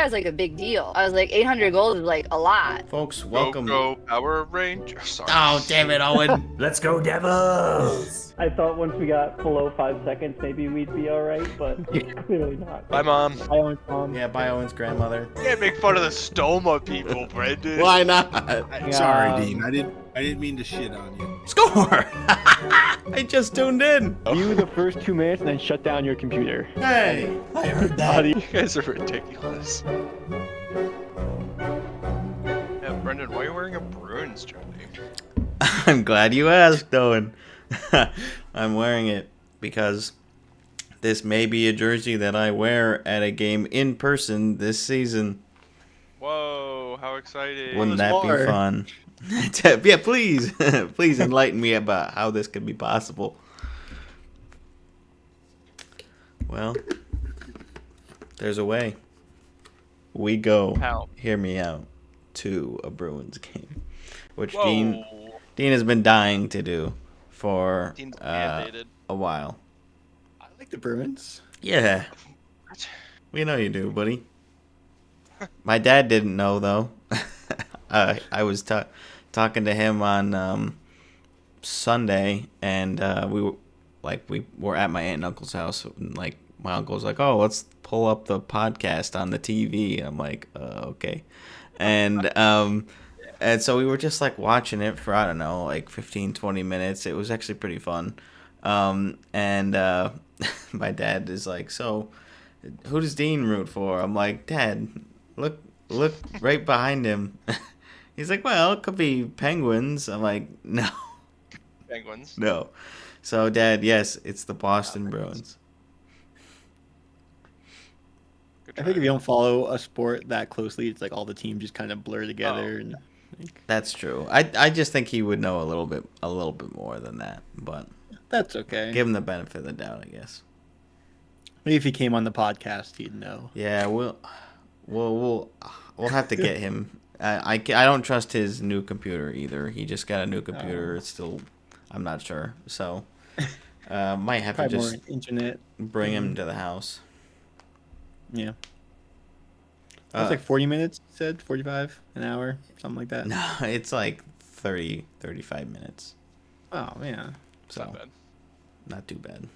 guy's like a big deal. I was like, 800 goals is like a lot. Folks, welcome. Go Power Ranger. Sorry. Oh, damn it, Owen. Let's go, Devils! I thought once we got below 5 seconds, maybe we'd be all right, but clearly not. Bye, Mom. Bye, Owen, Mom. Yeah, bye, Owen's grandmother. You can't make fun of the Stoma people, Brendan. Why not? Sorry, Dean. I didn't mean to shit on you. Score! I just tuned in. View the first 2 minutes and then shut down your computer. Hey, I heard that. You guys are ridiculous. Yeah, Brendan, why are you wearing a Bruins jersey? I'm glad you asked, Owen. I'm wearing it because this may be a jersey that I wear at a game in person this season. Whoa, how exciting. Wouldn't that be fun? Yeah, please. Please enlighten me about how this could be possible. Well, there's a way. We go, How? hear me out, to a Bruins game, which Whoa. Dean has been dying to do for Dean's mandated. a while. I like the Bruins. Yeah, we know you do, buddy. My dad didn't know though. I was talking to him on Sunday, and we were at my aunt and uncle's house. And, like, my uncle was like, "Oh, let's pull up the podcast on the TV." I'm like, "Okay," and so we were just like watching it for, I don't know, like 15-20 minutes. It was actually pretty fun. And my dad is like, "So, who does Dean root for?" I'm like, "Dad, look right behind him." He's like, "Well, it could be Penguins." I'm like, "No." Penguins. No. So, Dad, yes, it's the Boston Bruins. Good I try. think if you don't follow a sport that closely, it's like all the teams just kind of blur together. Oh. And like, That's true. I just think he would know a little bit more than that, but that's okay. give him the benefit of the doubt, I guess. Maybe if he came on the podcast, he'd know. Yeah, we'll have to get him. I don't trust his new computer either. He just got a new computer. It's still, I'm not sure. So, might have to Probably more just internet. bring him to the house. Yeah. It's like 40 minutes, you said? 45? An hour? Something like that? No, it's like 30, 35 minutes. Oh, yeah. It's not bad. Not too bad.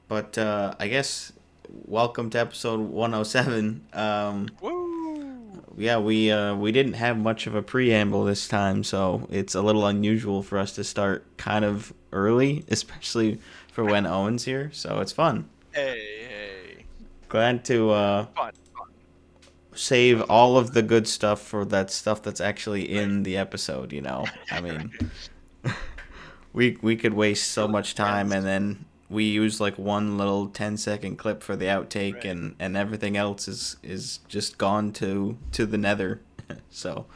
But I guess welcome to episode 107. Woo! Yeah, we didn't have much of a preamble this time, so it's a little unusual for us to start kind of early, especially for when Owen's here. So it's fun. Hey. Glad to Fun. save all of the good stuff for that stuff that's actually in the episode. You know, I mean, we could waste so much time, and then we use like one little 10-second clip for the outtake, Right. and everything else is just gone to the nether. So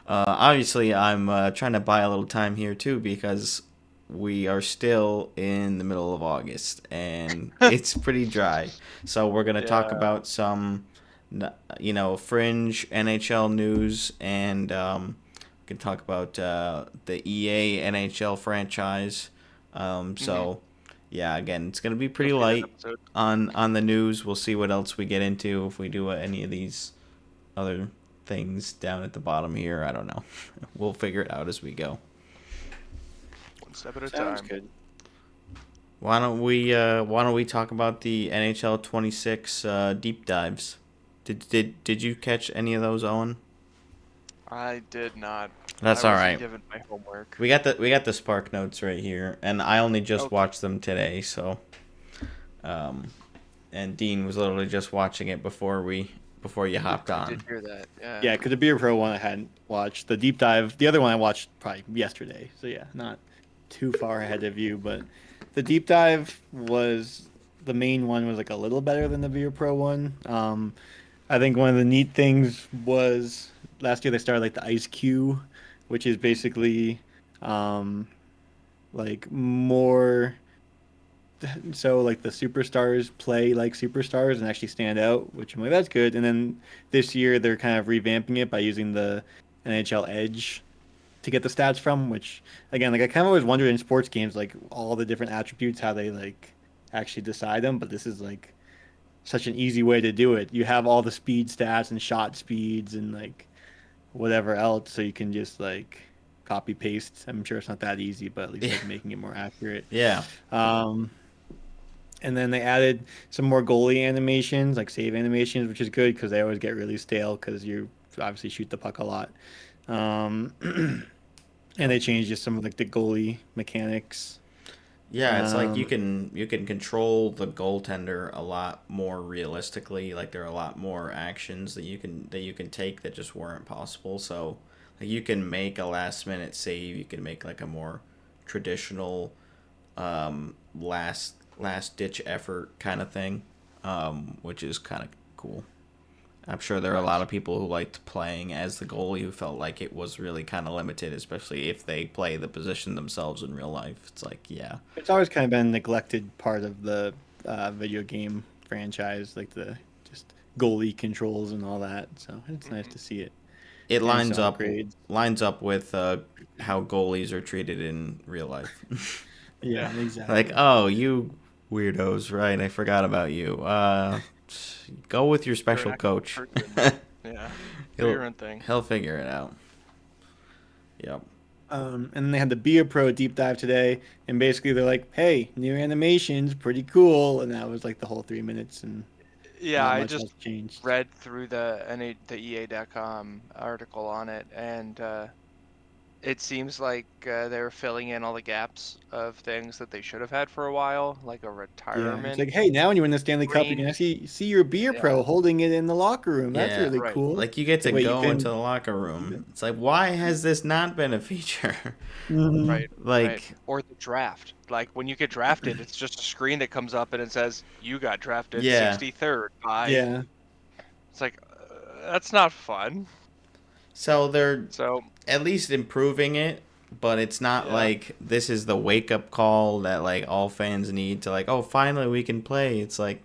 obviously I'm trying to buy a little time here too, because we are still in the middle of August and it's pretty dry. So we're gonna talk about some fringe NHL news, and we can talk about the EA NHL franchise. So yeah, again, it's gonna be pretty light on the news. We'll see what else we get into if we do any of these other things down at the bottom here. I don't know. We'll figure it out as we go. One step at a Sounds time. good. Why don't we talk about the NHL 26 deep dives? Did you catch any of those, Owen? I did not. That's I all wasn't right. Given my homework. We got the Spark notes right here, and I only just watched them today. So, and Dean was literally just watching it before you hopped I on. did hear that. Yeah. Yeah, because the Beer Pro one I hadn't watched. The deep dive, the other one I watched probably yesterday. So yeah, not too far ahead of you. But the deep dive was, the main one was like a little better than the Beer Pro one. I think one of the neat things was last year they started like the Ice Cube, which is basically like more, so like the superstars play like superstars and actually stand out, which I'm like, that's good. And then this year they're kind of revamping it by using the NHL Edge to get the stats from, which again, like I kind of always wondered in sports games, like all the different attributes, how they like actually decide them. But this is like such an easy way to do it. You have all the speed stats and shot speeds and like whatever else, so you can just like copy paste. I'm sure it's not that easy, but at least like making it more accurate. Yeah. And then they added some more goalie animations, like save animations, which is good because they always get really stale because you obviously shoot the puck a lot. And they changed just some of like the goalie mechanics. Yeah, it's like you can control the goaltender a lot more realistically. Like there are a lot more actions that you can take that just weren't possible. So like you can make a last minute save. You can make like a more traditional last ditch effort kind of thing, which is kind of cool. I'm sure there are a lot of people who liked playing as the goalie who felt like it was really kind of limited, especially if they play the position themselves in real life. It's like, yeah. It's always kind of been a neglected part of the video game franchise, like the just goalie controls and all that. So it's nice to see it. It And lines some up upgrades. with how goalies are treated in real life. Yeah, exactly. Like, oh, you weirdos, right? I forgot about you. Go with your special coach. Yeah. Do your own thing. He'll figure it out. Yep. And then they had the Be a Pro deep dive today, and basically they're like, "Hey, new animations, pretty cool," and that was like the whole 3 minutes, and Yeah, not I much just else changed. read through the EA.com article on it, and it seems like they're filling in all the gaps of things that they should have had for a while, like a Yeah, retirement. it's like, hey, now when you win the Stanley Cup, you can actually see your Be a Pro holding it in the locker room. That's Yeah, really right. cool. Like you get to Wait, you go can- into the locker room. It's like, why has this not been a feature? Mhm. Right. Like, right. Or the draft. Like when you get drafted, it's just a screen that comes up and it says you got drafted Yeah. 63rd by. Yeah. It's like that's not fun. so they're So at least improving it, but it's not Yeah. like this is the wake up call that like all fans need to like, oh, finally we can play. It's like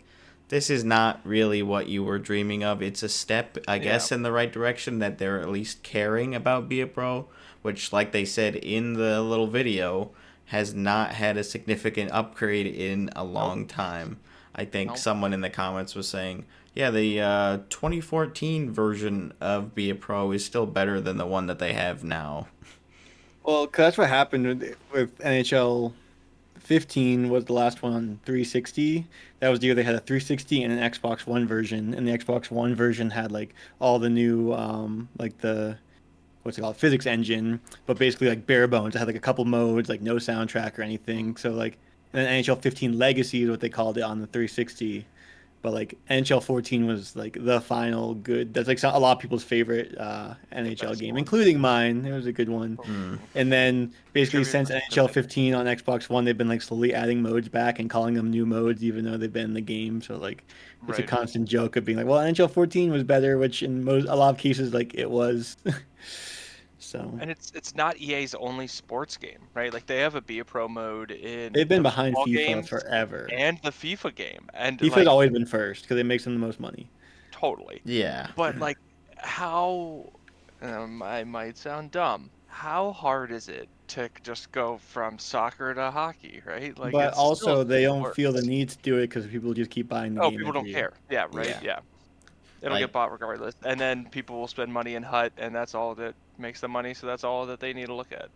this is not really what you were dreaming of. It's a step, I guess, in the right direction that they're at least caring about Be a Pro, which, like they said in the little video, has not had a significant upgrade in a long time. I think Nope. someone in the comments was saying, yeah, the 2014 version of Be a Pro is still better than the one that they have now. Well, 'cause that's what happened with NHL 15 was the last one on 360. That was the year they had a 360 and an Xbox One version, and the Xbox One version had like all the new like the what's it called, physics engine, but basically like bare bones. It had like a couple modes, like no soundtrack or anything. So like, and then NHL 15 Legacy is what they called it on the 360. But like NHL 14 was like the final good. That's like a lot of people's favorite NHL best game, one. including mine. It was a good one. And then basically Tribute since for NHL Pacific. 15 on Xbox One, they've been like slowly adding modes back and calling them new modes, even though they've been in the game. So like, it's a Right. constant joke of being like, well, NHL 14 was better, which in a lot of cases like it was. So And it's not EA's only sports game, right? Like they have a Be a Pro mode in they've been the behind football FIFA games forever. and the FIFA game, and FIFA's like always been first because it makes them the most money. totally. Yeah. But like, how? I might sound dumb. How hard is it to just go from soccer to hockey, right? Like, But it's also, still they don't sports. feel the need to do it because people just keep buying the Oh, game people don't every year. care. Yeah, right. Yeah. Yeah. It'll Like- get bought regardless, and then people will spend money in Hut, and that's all that makes them money. So that's all that they need to look at.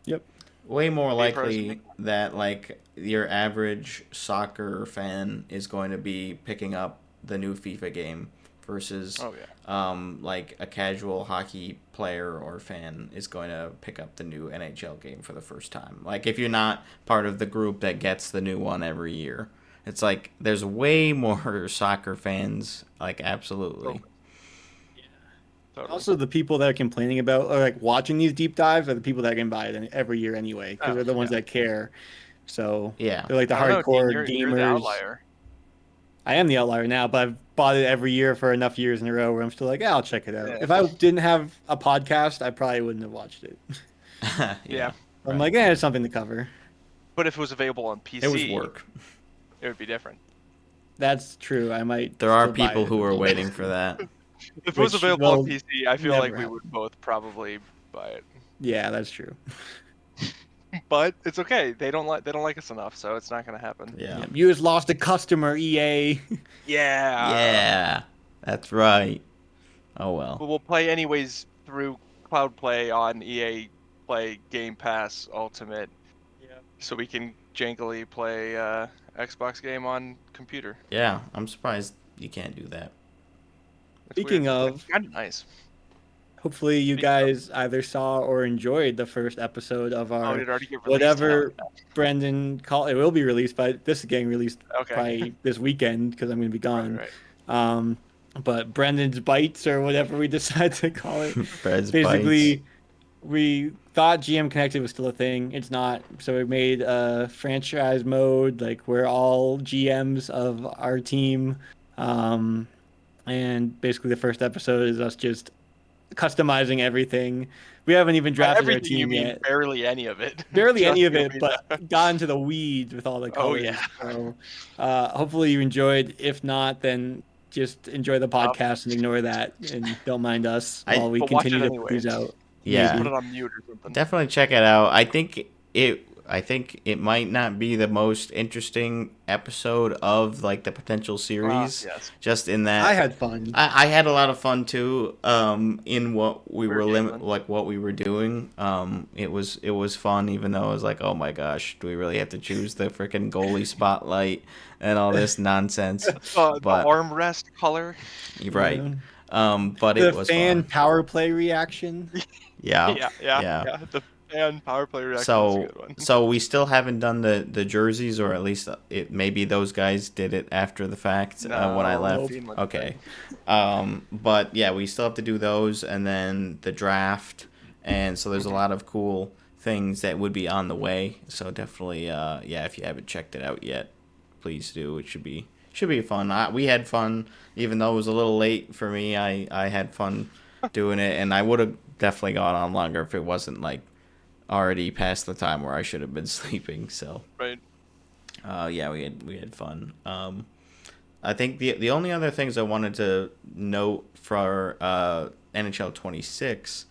Yep. Way more Be a Pro's likely big- that like your average soccer fan is going to be picking up the new FIFA game versus Oh yeah. like a casual hockey player or fan is going to pick up the new NHL game for the first time. Like if you're not part of the group that gets the new one every year. It's like there's way more soccer fans, like absolutely. Totally. Also, the people that are complaining about or like watching these deep dives are the people that can buy it every year anyway because Oh, they're the ones yeah. that care. So Yeah. they're like the I don't know, hardcore Dean, gamers. you're the outlier. I am the outlier now, but I've bought it every year for enough years in a row where I'm still like, yeah, I'll check it out. Yeah. If I didn't have a podcast, I probably wouldn't have watched it. Yeah. I'm Right. like, yeah, it's something to cover. But if it was available on PC, It was work. it would be different. That's true. I might. There are still buy people it. who are waiting for that. If it was Which available on will PC, I feel never like we happen. would both probably buy it. Yeah, that's true. but it's okay. They don't like us enough, so it's not gonna happen. Yeah. You just lost a customer, EA. Yeah. Yeah. That's right. Oh well. But we'll play anyways through Cloud Play on EA Play Game Pass Ultimate. Yeah. So we can jangly play Xbox game on computer. Yeah, I'm surprised you can't do that. It's Speaking weird. of- It's kind of nice. Hopefully you Speaking of- guys either saw or enjoyed the first episode of Oh, our did it already get released? whatever Oh, Brendan called. It will be released, but this is getting released okay. probably this weekend because I'm going to be gone. Right. But Brendan's Bites or whatever we decide to call it. Fred's Basically, bites. we thought GM Connected was still a thing. It's not. So we made a franchise mode, like we're all GMs of our team. And basically the first episode is us just customizing everything. We haven't even By drafted our everything you team mean yet. barely any of it. Barely Just any of the it, arena. but got into the weeds with all the Oh, colors. yeah. So, hopefully you enjoyed. If not, then just enjoy the podcast and ignore that, and don't mind us while we But watch continue it to put these anyways. out. Yeah. Put it on mute or something. Definitely check it out. I think it might not be the most interesting episode of like the potential series. Yes. Just in that I had fun. I had a lot of fun too. In what we were gambling. what we were doing. It was fun, even though it was like, oh my gosh, do we really have to choose the freaking goalie spotlight and all this nonsense? The But armrest color. you're right. Yeah. But The it was fan fun. power play reaction. Yeah. Yeah. The fan power play reaction is a good one. So we still haven't done the jerseys, or at least maybe those guys did it after the fact when I No, left. Dean went Okay, but yeah, we still have to do those, and then the draft, and so there's a lot of cool things that would be on the way. So definitely, yeah, if you haven't checked it out yet, please do. It should be fun. We had fun, even though it was a little late for me. I had fun doing it, and I would have definitely gone on longer if it wasn't like already past the time where I should have been sleeping. So Right. yeah, we had fun. I think the only other things I wanted to note for NHL 26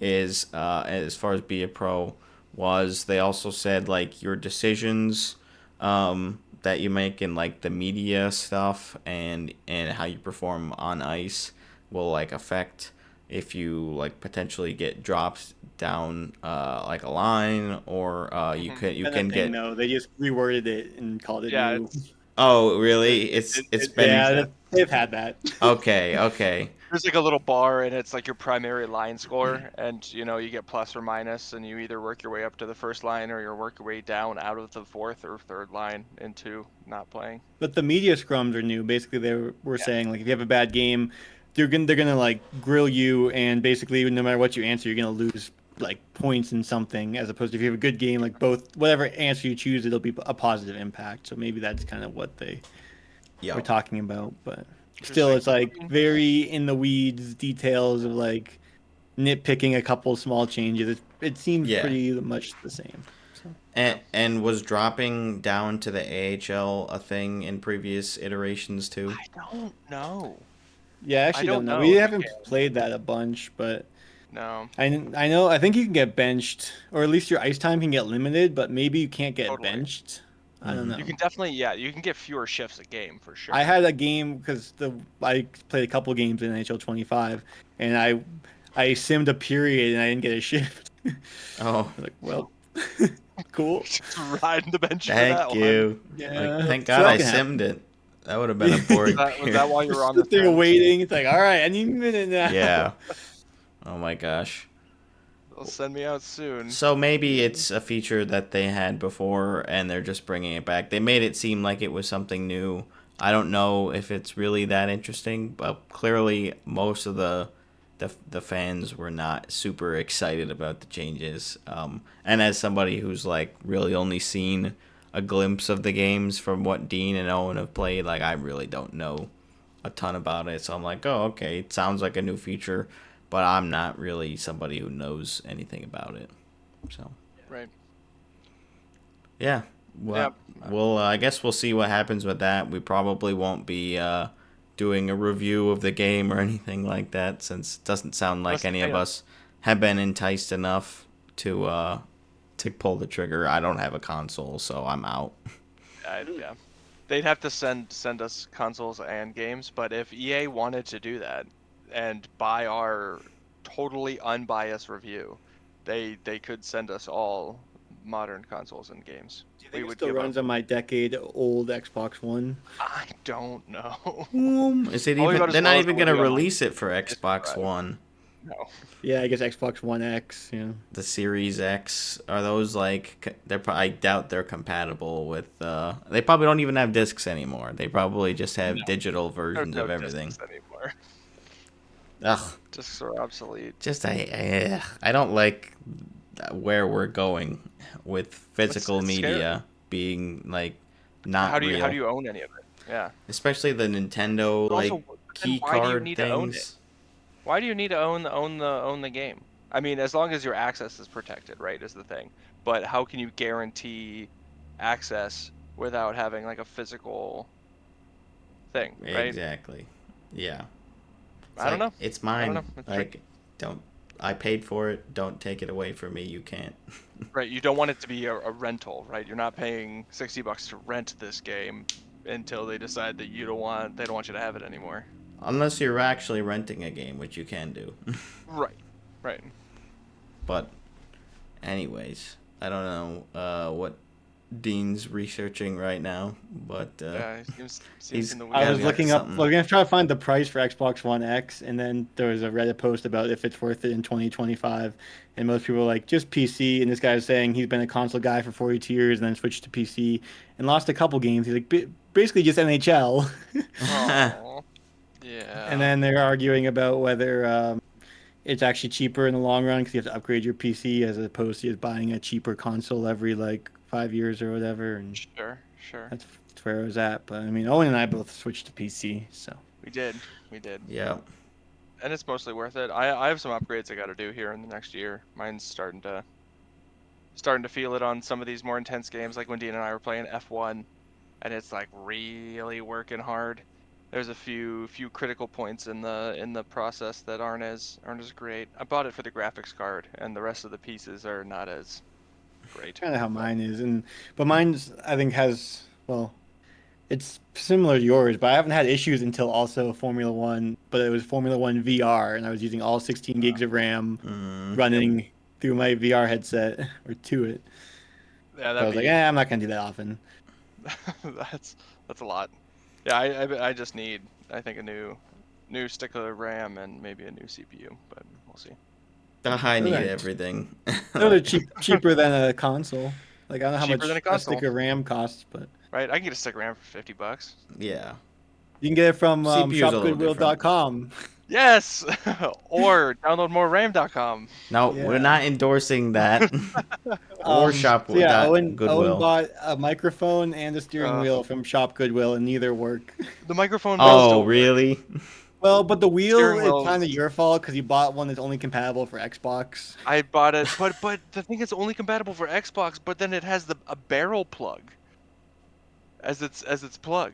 is as far as be a pro was, they also said like your decisions that you make in like the media stuff and how you perform on ice will like affect if you like potentially get dropped down like a line, or you can get. No, they just reworded it and called it Yeah, new. Oh really? It's been Yeah, they've had that. okay. There's like a little bar, and it's like your primary line score, and you get plus or minus, and you either work your way up to the first line or you work your way down out of the fourth or third line into not playing. But the media scrums are new. Basically, they were saying like if you have a bad game, they're gonna like grill you, and basically no matter what you answer, you're gonna lose like points in something. As opposed to if you have a good game, like both whatever answer you choose, it'll be a positive impact. So maybe that's kind of what they were talking about. But still, it's like very in the weeds details of like nitpicking a couple small changes. It seems pretty much the same. So. And was dropping down to the AHL a thing in previous iterations too? I don't know. Yeah, I actually don't know. We haven't played that a bunch, but no. I know. I think you can get benched, or at least your ice time can get limited, but maybe you can't get benched. I don't know. You can definitely, you can get fewer shifts a game for sure. I had a game because I played a couple games in NHL 25, and I simmed a period and I didn't get a shift. Oh, I was like, well, cool. Just riding the bench. Thank you. Yeah. Like, thank God I simmed it. That would have been a boring. Was that while you were on the thing waiting? It's like, all right, I need a minute now. Yeah. Oh my gosh. They'll send me out soon. So maybe it's a feature that they had before and they're just bringing it back. They made it seem like it was something new. I don't know if it's really that interesting, but clearly most of the fans were not super excited about the changes. And as somebody who's like really only seen a glimpse of the games from what Dean and Owen have played, like I really don't know a ton about it. So I'm like, oh, okay, it sounds like a new feature, but I'm not really somebody who knows anything about it. So right. Yeah. Well, I guess we'll see what happens with that. We probably won't be doing a review of the game or anything like that, since it doesn't sound like any of us have been enticed enough to to pull the trigger. I don't have a console, so I'm out. Yeah. They'd have to send us consoles and games, but if EA wanted to do that and buy our totally unbiased review, they could send us all modern consoles and games. Do you think it still runs on my decade-old Xbox One? I don't know. Is it Probably even? about as They're well not as even it would gonna be on my release it for PS5. Xbox One. No. Yeah, I guess Xbox One X. Yeah. The Series X, are those like I doubt they're compatible with. They probably don't even have discs anymore. They probably just have digital versions There's of no everything. discs anymore. Ugh. Discs are obsolete. Just I don't like where we're going with physical It's media being like not How do real. you own any of it? Yeah. Especially the Nintendo But also, like then key why do you card need to own it? things. Why do you need to own the game? I mean, as long as your access is protected, right, is the thing. But how can you guarantee access without having like a physical thing, right? Exactly. Yeah. It's I don't like, know. it's I don't mine. know. It's Like, tricky. I paid for it. Don't take it away from me. You can't. Right, you don't want it to be a rental, right? You're not paying $60 to rent this game until they decide that they don't want you to have it anymore. Unless you're actually renting a game, which you can do. Right. Right. But, anyways, I don't know what Dean's researching right now, but Yeah, it seems he's- in the I Yeah, was we looking got up. something. We're gonna try to find the price for Xbox One X, and then there was a Reddit post about if it's worth it in 2025, and most people were like just PC. And this guy was saying he's been a console guy for 42 years, and then switched to PC and lost a couple games. He's like basically just NHL. Oh. Yeah. And then they're arguing about whether it's actually cheaper in the long run because you have to upgrade your PC as opposed to just buying a cheaper console every like 5 years or whatever. And Sure. that's where I was at. But I mean, Owen and I both switched to PC, so. We did. yeah. And it's mostly worth it. I have some upgrades I got to do here in the next year. Mine's starting to feel it on some of these more intense games, like when Dean and I were playing F1, and it's like really working hard. There's a few critical points in the process that aren't as great. I bought it for the graphics card, and the rest of the pieces are not as great. Kind of how mine is, but mine's I think has it's similar to yours, but I haven't had issues until also Formula One. But it was Formula One VR, and I was using all 16 gigs of RAM running through my VR headset or to it. Yeah, So I was like, I'm not gonna do that often. that's a lot. Yeah, I just need, I think, a new stick of RAM and maybe a new CPU, but we'll see. I need Right. everything. No, they're cheaper than a console. Like I don't know how Cheaper much than a a console. stick of RAM costs, but Right, I can get a stick of RAM for $50. Yeah. you can get it from CPU's a little shopgoodwill.com. Yes, or download more RAM.com. No, Yeah. we're not endorsing that. Or Shop So yeah, Owen Goodwill. bought a microphone and a steering wheel from Shop Goodwill, and neither work. The microphone. does still Oh, work. really? Well, but the wheel Steering is wheel's- kind of your fault because you bought one that's only compatible for Xbox. I bought it, but the thing is only compatible for Xbox. But then it has a barrel plug as its plug.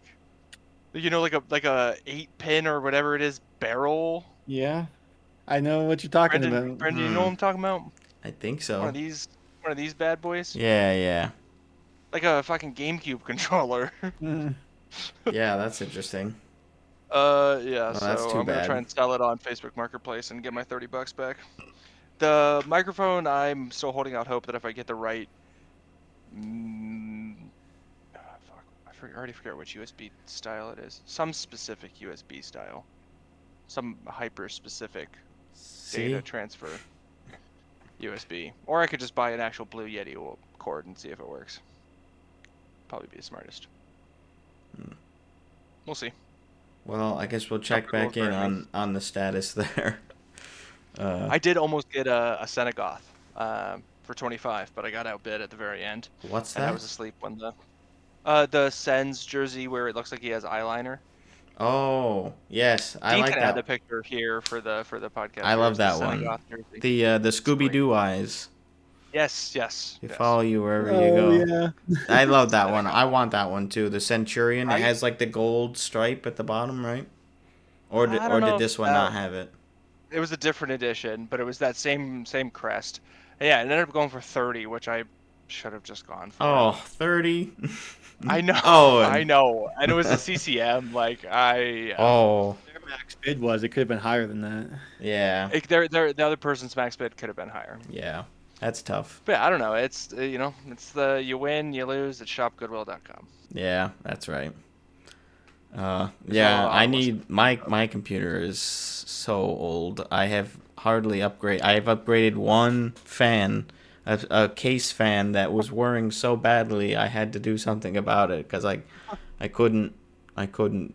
You know, like a 8-pin or whatever it is barrel. Yeah, I know what you're talking about. Brendan, you know what I'm talking about? I think One of so. these bad boys. Yeah. Like a fucking GameCube controller. Mm. Yeah, that's interesting. Yeah. Well, So that's too I'm gonna bad. try and sell it on Facebook Marketplace and get my $30 back. The microphone, I'm still holding out hope that if I get the right, fuck, I already forget which USB style it is. Some specific USB style, some hyper specific See? data transfer USB, or I could just buy an actual Blue Yeti cord and see if it works. Probably be the smartest. We'll see. Well, I guess we'll check Couple back in of on the status there. I did almost get a Senegoth for 25, but I got outbid at the very end. What's And I that? was asleep when the Sens jersey where it looks like he has eyeliner. Oh, yes, I Dean like can add the that. picture here for the podcast. I love Here's that the one. Senegoth jersey. The Scooby Doo eyes. Yes. They follow you wherever you go. Yeah. I love that one. I want that one too. The Centurion. It I- has like the gold stripe at the bottom, right? Or I don't know did if this one that- not have it? It was a different edition, but it was that same crest. And yeah, it ended up going for 30, which I should have just gone for Oh, it. 30? I know. Oh, I know. And it was a CCM. Like, Oh, Their max bid was it could have been higher than that. yeah. The other person's max bid could have been higher. Yeah, that's tough. But yeah, I don't know. It's, it's the you win, you lose at shopgoodwill.com. Yeah, that's right. There's not a Yeah, lot I of need my computer is so old. I have hardly upgrade. I have upgraded one fan, a case fan that was whirring so badly I had to do something about it because I couldn't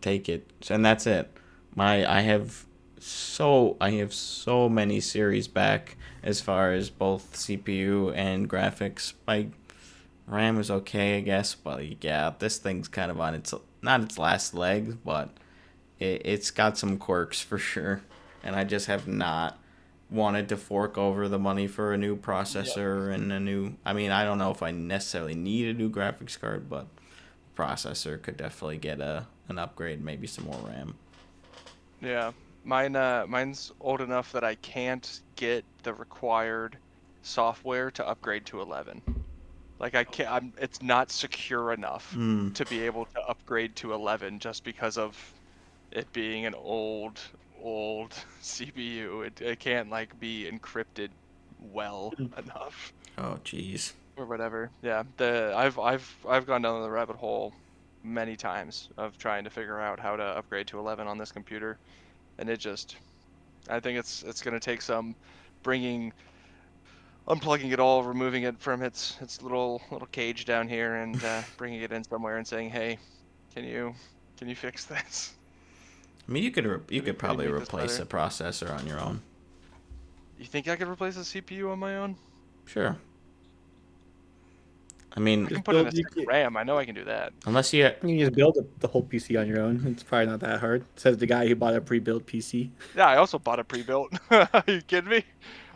take it, and that's it. I have so many series back as far as both CPU and graphics. My RAM is okay, I guess, but yeah, this thing's kind of on its not its last legs, but it's got some quirks for sure, and I just have not wanted to fork over the money for a new processor and a new. I mean, I don't know if I necessarily need a new graphics card, but processor could definitely get an upgrade, maybe some more RAM. Yeah. Mine's old enough that I can't get the required software to upgrade to 11. Like I can't. It's not secure enough to be able to upgrade to 11 just because of it being an old CPU. It can't like be encrypted well enough Oh, jeez. or whatever. Yeah. I've gone down the rabbit hole many times of trying to figure out how to upgrade to 11 on this computer, and I think it's gonna take some unplugging it all, removing it from its little cage down here, and bringing it in somewhere and saying, "Hey, can you fix this? I mean, you could Can you probably make this replace better?" the processor on your own. You think I could replace the CPU on my own? Sure. I mean, I can Just put in a build. You, stick of RAM. I know I can do that. unless you can just build the whole PC on your own. It's probably not that hard. Says the guy who bought a pre-built PC. Yeah, I also bought a pre-built. Are you kidding me?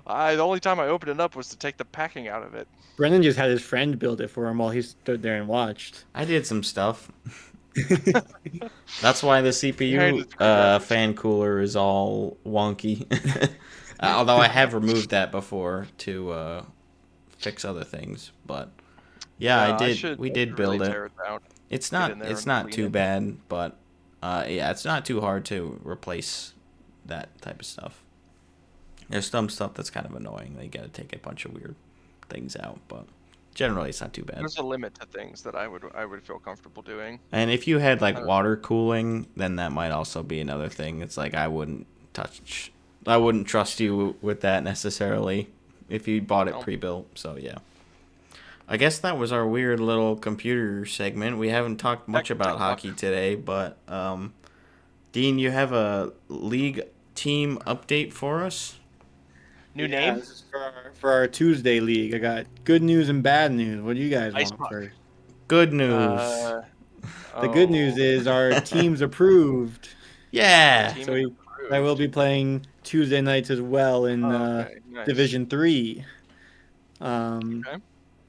The only time I opened it up was to take the packing out of it. Brendan just had his friend build it for him while he stood there and watched. I did some stuff. That's why the Behind CPU the screwdriver. fan cooler is all wonky. Although I have removed that before to fix other things, but yeah, I did. We I did should really build it. tear it down. It's Get not. in there It's and not clean too it. bad, but yeah, it's not too hard to replace that type of stuff. There's some stuff that's kind of annoying. They got to take a bunch of weird things out, but generally it's not too bad. There's a limit to things that I would feel comfortable doing. And if you had I like don't- water cooling, then that might also be another thing. It's like I wouldn't trust you with that necessarily if you bought it No. pre-built. So yeah. I guess that was our weird little computer segment. We haven't talked much about talk. hockey today, but Dean, you have a league team update for us? New name? This is for our Tuesday league. I got good news and bad news. What do you guys Ice want puck. first? Good news. The good news is our team's approved. Yeah. Team So approved. I will be playing Tuesday nights as well in Okay, nice. Division 3. Okay.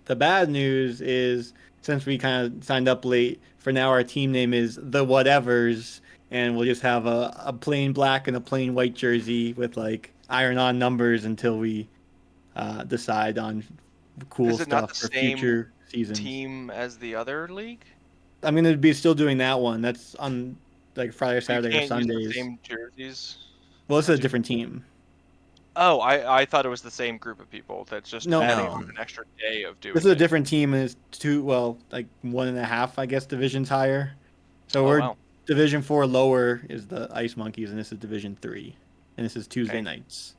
The bad news is since we kind of signed up late, for now our team name is the Whatevers, and we'll just have a plain black and a plain white jersey with like iron-on numbers until we decide on cool Is it not stuff the for same future seasons. Team as the other league? I'm gonna be still doing that one. That's on like Friday, So you Saturday, or can't use the Sundays. same jerseys. Well, this is a different team. Oh, I thought it was the same group of people. That's just No. adding No. on an extra day of doing. This is a it. different team, and it's like 1.5, I guess, divisions higher. So Oh, we're wow. Division 4 lower is the Ice Monkeys, and this is Division 3, and this is Tuesday Okay. nights.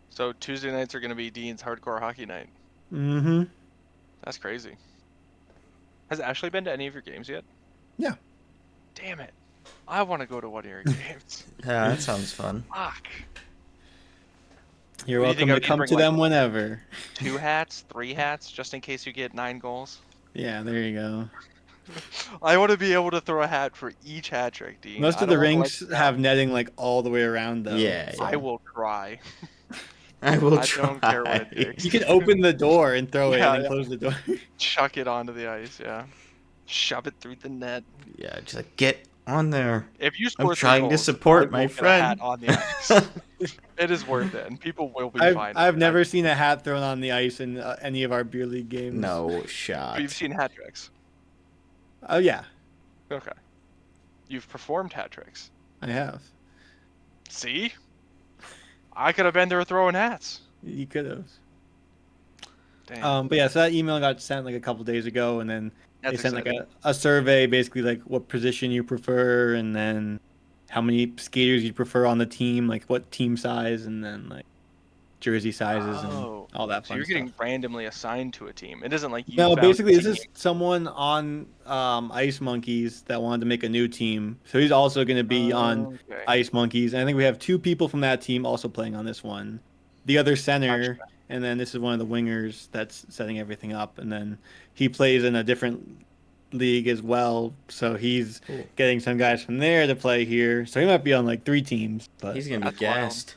So Tuesday nights are going to be Dean's hardcore hockey night. Mm-hmm. That's crazy. Has Ashley been to any of your games yet? Yeah. Damn it. I want to go to one of your games. Yeah, that sounds fun. Fuck. You're What do you think welcome I to need to come bring, to like- them whenever. 2 hats, 3 hats, just in case you get 9 goals. Yeah, there you go. I want to be able to throw a hat for each hat trick, Dean. Most I of the don't wanna rinks let you have down. netting like all the way around, though. Yeah, so- I will try. I will I try. don't care what it takes. You can open the door and throw it, Yeah, and then yeah. close the door. Chuck it onto the ice, yeah. Shove it through the net. Yeah, just like get on there. If you I'm score 3 trying to goals, support I will my get a hat friend. on the ice. It is worth it, and people will be fine. I've with it. never seen a hat thrown on the ice in any of our beer league games. No But shot. you've seen hat tricks. Oh yeah, Okay. You've performed hat tricks. I have. See? I could have been there throwing hats. You could have. Damn. But yeah, so that email got sent like a couple days ago, and then That's they sent like exciting. a survey, basically like what position you prefer, and then how many skaters you prefer on the team, like what team size, and then like jersey sizes and all that So fun you're stuff. getting randomly assigned to a team. It isn't like you No, found basically, a this team. is someone on Ice Monkeys that wanted to make a new team. So he's also going to be on Okay. Ice Monkeys. And I think we have 2 people from that team also playing on this one. The other center, Gotcha. and then this is one of the wingers that's setting everything up. And then he plays in a different league as well. So he's Cool. getting some guys from there to play here. So he might be on like 3 teams. But He's gonna be That's wild. gassed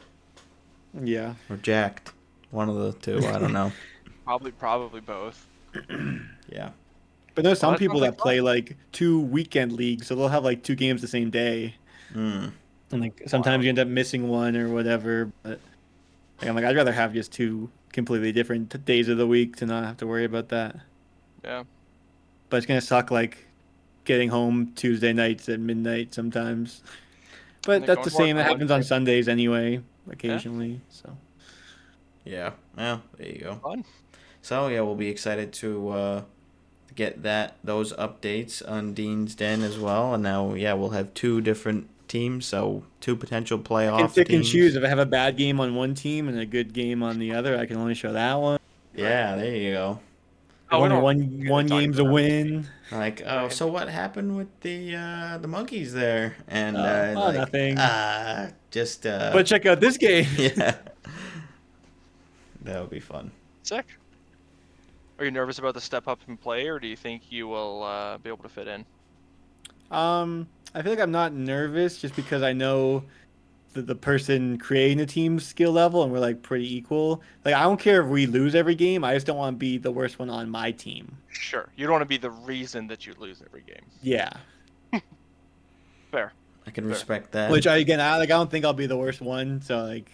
yeah. or jacked. One of the two. I don't know. Probably both. Yeah. But there's some that people sounds like that play like 2 weekend leagues. So they'll have like 2 games the same day. Mm. And like sometimes you end up missing one or whatever, but like, I'm like I'd rather have just 2 completely different days of the week to not have to worry about that. Yeah. But it's gonna suck like getting home Tuesday nights at midnight sometimes. But And then that's going the to work same. That on happens on Wednesday. Sundays anyway, occasionally. So Yeah. Well, there you go. Fun. So yeah, we'll be excited to get those updates on Dean's Den as well. And now, yeah, we'll have 2 different teams, so 2 potential I can playoff pick and teams. choose. If I have a bad game on one team and a good game on the other, I can only show that one. Yeah, there you go. If Oh, we only don't one really talk game's a about that. win. Like, oh, Right. so what happened with the monkeys there? And Oh, nothing. just But check out this game. yeah, that would be fun. Sick. Are you nervous about the step up in play, or do you think you will be able to fit in? I feel like I'm not nervous just because I know the person creating the team's skill level and we're like pretty equal. Like I don't care if we lose every game. I just don't want to be the worst one on my team. Sure. You don't want to be the reason that you lose every game. Yeah. Fair. I can Fair. respect that. Which I don't think I'll be the worst one. So like,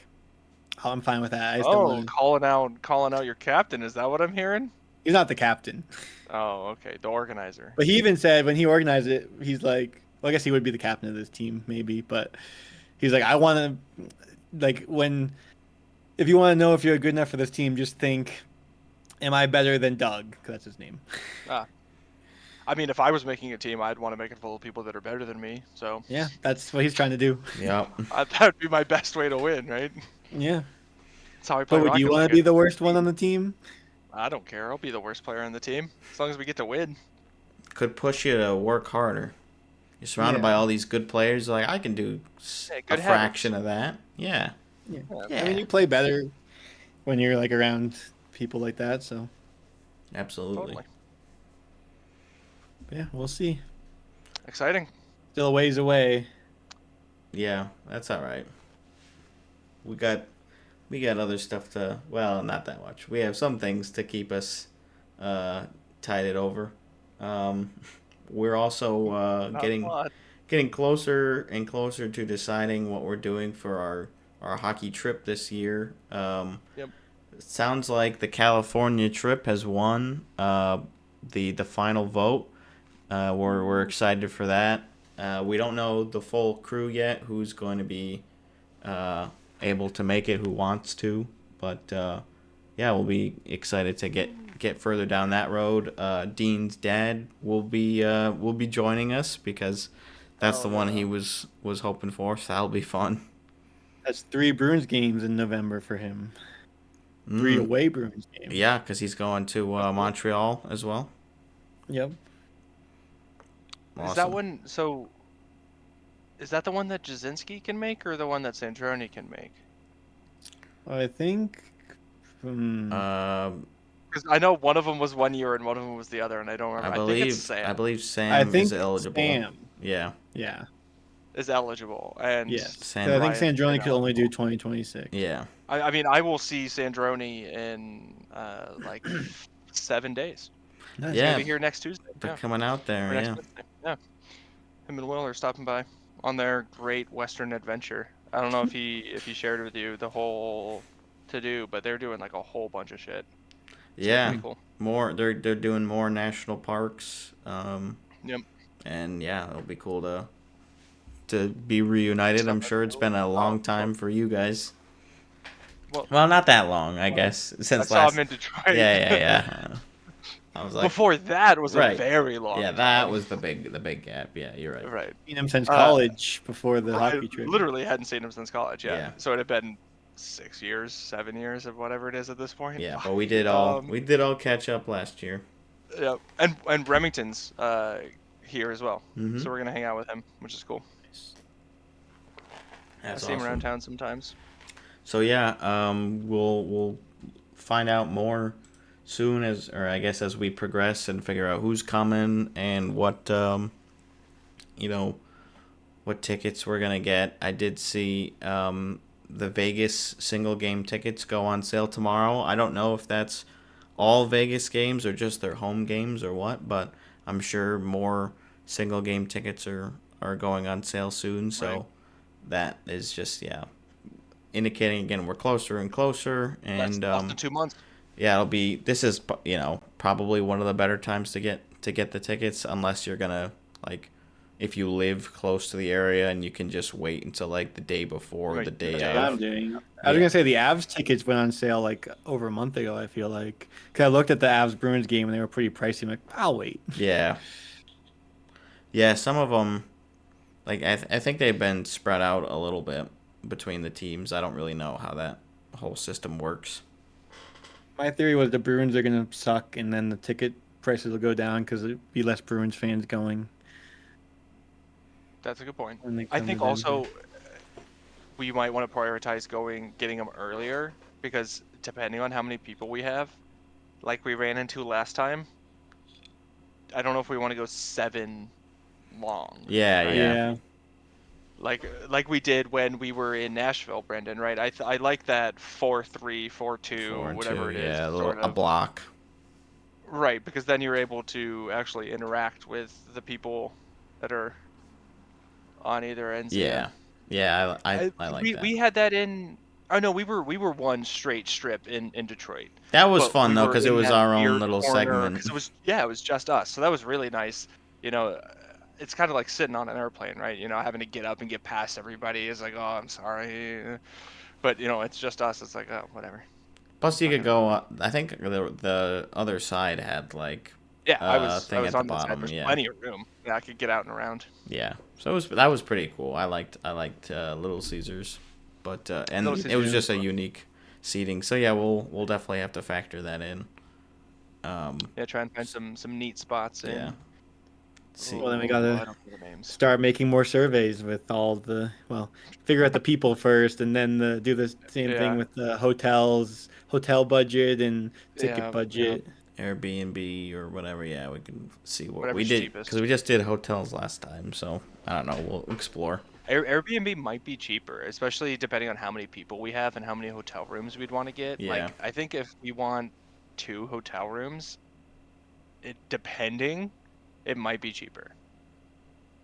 I'm fine with that. I just don't Oh, want. calling out your captain. Is that what I'm hearing? He's not the captain. Oh, okay. The organizer. But he even said when he organized it, he's like, well, I guess he would be the captain of this team, maybe. But he's like, I want to, like, if you want to know if you're good enough for this team, just think, am I better than Doug? 'Cause that's his name. I mean, if I was making a team, I'd want to make it full of people that are better than me. So Yeah, that's what he's trying to do. Yep. that would be my best way to win, right? Yeah. That's how I play. But would you Rocket want to League. be the worst one on the team? I don't care. I'll be the worst player on the team as long as we get to win. Could push you to work harder. You're surrounded by Yeah. all these good players. Like I can do Yeah, a good fraction of that. Yeah. Yeah. Yeah. I mean, you play better when you're like around people like that. So Absolutely. Totally. yeah, we'll see. Exciting. Still a ways away. Yeah, that's all right. We got other stuff to. Well, not that much. We have some things to keep us tided over. We're also Not a lot. getting closer and closer to deciding what we're doing for our hockey trip this year. Yep. It sounds like the California trip has won the final vote. We're excited for that. We don't know the full crew yet, who's going to be able to make it, who wants to, but yeah, we'll be excited to get further down that road. Dean's dad will be joining us because that's the one he was hoping for, so that'll be fun. That's 3 Bruins games in November for him. 3 away Bruins games. Yeah, because he's going to Montreal as well. Yep. Is that one? So, is that the one that Jasinski can make, or the one that Sandroni can make? I think. Because I know one of them was 1 year and one of them was the other, and I don't remember. I think it's Sam. I believe Sam I think is eligible. Sam. Yeah. Yeah. Is eligible, and Yes. Sam- So I think Ryan Sandroni is could only do eligible. 2026. Yeah. I mean, I will see Sandroni in like 7 days. Nice. He's Yeah. gonna be here next Tuesday. They're Yeah. coming out there. Or next Yeah. Wednesday. Yeah. Him and Will are stopping by on their Great Western Adventure. I don't know if he shared with you the whole to do, but they're doing like a whole bunch of shit. So Yeah, pretty cool. more they're doing more national parks. Yep. And yeah, it'll be cool to be reunited. I'm sure it's been a long time for you guys. Well, not that long, I guess, I since saw last. him in Detroit. Yeah. I was like, Before that was a right. very long Yeah, time. that was the big gap. Yeah, you're right. Right. Seen him since college before the I hockey trip. literally hadn't seen him since college. Yeah. Yeah. So it had been 6 years, 7 years of whatever it is at this point. Yeah, Fuck. but we did all catch up last year. Yeah, and Remington's here as well. Mhm. So we're gonna hang out with him, which is cool. That's I see him around awesome. town sometimes. So yeah, we'll find out more soon as we progress and figure out who's coming and what what tickets we're gonna get. I did see the Vegas single game tickets go on sale tomorrow. I don't know if that's all Vegas games or just their home games or what, but I'm sure more single game tickets are going on sale soon. So Right. that is just indicating again we're closer and closer, That's and less than 2 months. yeah, this is probably one of the better times to get the tickets, unless you're gonna like if you live close to the area and you can just wait until like the day before or Right, the day the That's day what of. I'm doing. I was gonna say the Avs tickets went on sale like over a month ago. I feel like, cause I looked at the Avs Bruins game and they were pretty pricey. I'm like, I'll wait. Yeah, some of them, like I think they've been spread out a little bit between the teams. I don't really know how that whole system works. My theory was the Bruins are gonna suck, and then the ticket prices will go down because there'll be less Bruins fans going. That's a good point. When they I come think to also Denver. we might want to prioritize getting them earlier, because depending on how many people we have, like we ran into last time, I don't know if we want to go 7 long. Yeah, right? yeah. Like we did when we were in Nashville, Brendan, right? I like that 4-3, 4-2, 4 and whatever 2, it is, yeah, sort a of. block. Right, because then you're able to actually interact with the people that are on either ends. Yeah, yeah, I like we that. we had that in. Oh no, we were one straight strip in Detroit. That was But fun we though, were because it in was that our own weird little corner, segment. 'cause it was just us. So that was really nice. You know, it's kind of like sitting on an airplane, right? You know, having to get up and get past everybody is like, oh, I'm sorry. But it's just us. It's like, oh, whatever. Plus, you could go. I think the other side had like Yeah, I thing was at the on that side. bottom. There's Yeah, plenty of room. Yeah, I could get out and around. yeah. So that was pretty cool. I liked Little Caesars, but and Little it was Caesars just was a fun. unique seating. So yeah, we'll definitely have to factor that in. Yeah, try and find some neat spots in. Yeah. See. Well, then we I gotta don't know the names. start making more surveys with all the figure out the people first, and then do the same Yeah. thing with the hotel budget and ticket Yeah, budget. Airbnb or whatever. Yeah, we can see what we Whatever's did cheapest. because we just did hotels last time. So I don't know. We'll explore. Airbnb might be cheaper, especially depending on how many people we have and how many hotel rooms we'd want to get. Yeah. Like, I think if we want 2 hotel rooms, it might be cheaper.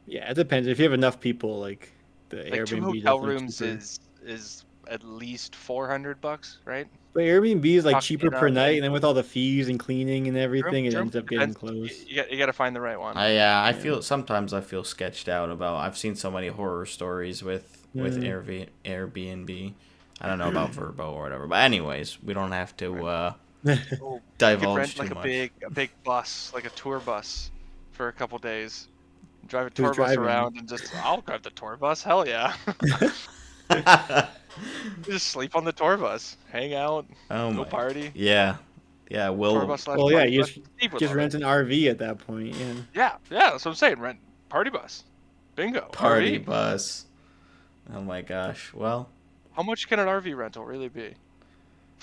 Yeah, it depends. If you have enough people, like the Like Airbnb 2 is hotel definitely rooms cheaper. is at least $400, right? But Airbnb is like Talking cheaper it per up, night, and- and then with all the fees and cleaning and everything, it True. ends up getting Depends. close. You got to find the right one. I feel sometimes I feel sketched out about. I've seen so many horror stories with Airbnb. I don't know about Verbo or whatever, but anyways, we don't have to Oh, you could divulge rent too like much. a big bus, like a tour bus, for a couple days. Drive a Who's tour bus driving? around and I'll drive the tour bus. Hell yeah. Just sleep on the tour bus, hang out, Oh go my. party. Yeah, Tour Will. bus slash Well, yeah, party you bus. Steve would just love rent it. an RV at that point. Yeah. Yeah, that's what I'm saying. Rent party bus. Bingo. Party RV. bus. Oh my gosh. Well, How much can an RV rental really be?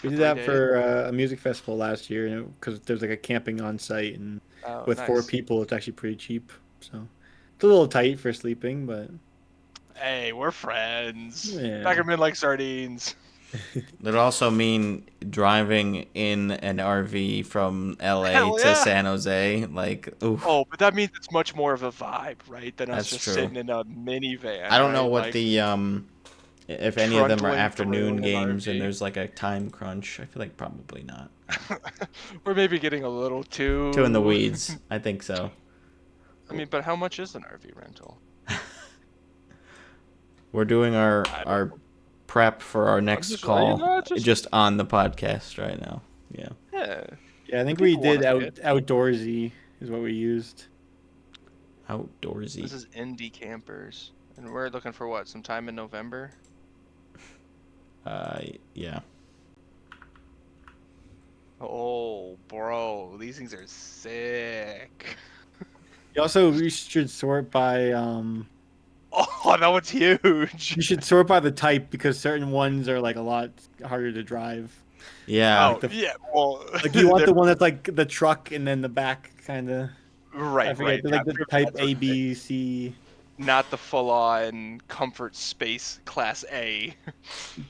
We did 3 that days? for a music festival last year, because there's like a camping on site, and Oh, with 4 nice. people, it's actually pretty cheap. So it's a little tight for sleeping, but Hey, we're friends. Yeah. Pack 'em in like sardines. That'd also mean driving in an RV from LA Hell to yeah. San Jose. Like, oof, Oh, but that means it's much more of a vibe, right? Than us that's just true. sitting in a minivan. I don't know right? what Like, the if any of them are trundling afternoon through an games and RV. there's like a time crunch. I feel like probably not. We're maybe getting a little Two in the too. weeds. I think so. I mean, but how much is an RV rental? We're doing I don't our prep for our I'm next just, call just just on the podcast right now. Yeah. yeah. Yeah, I think The we people did wanna see it. outdoorsy is what we used. Outdoorsy. This is indie campers, and we're looking for what? Sometime in November. Yeah. Oh, bro, these things are sick. You should sort by Oh, that one's huge. you should sort by the type because certain ones are like a lot harder to drive. Yeah. Oh, yeah. Well, Like you want they're- the one that's like the truck and then the back kind of. I right, forget. right. They're like the type That's A, what- B, C. not the full-on comfort space class A.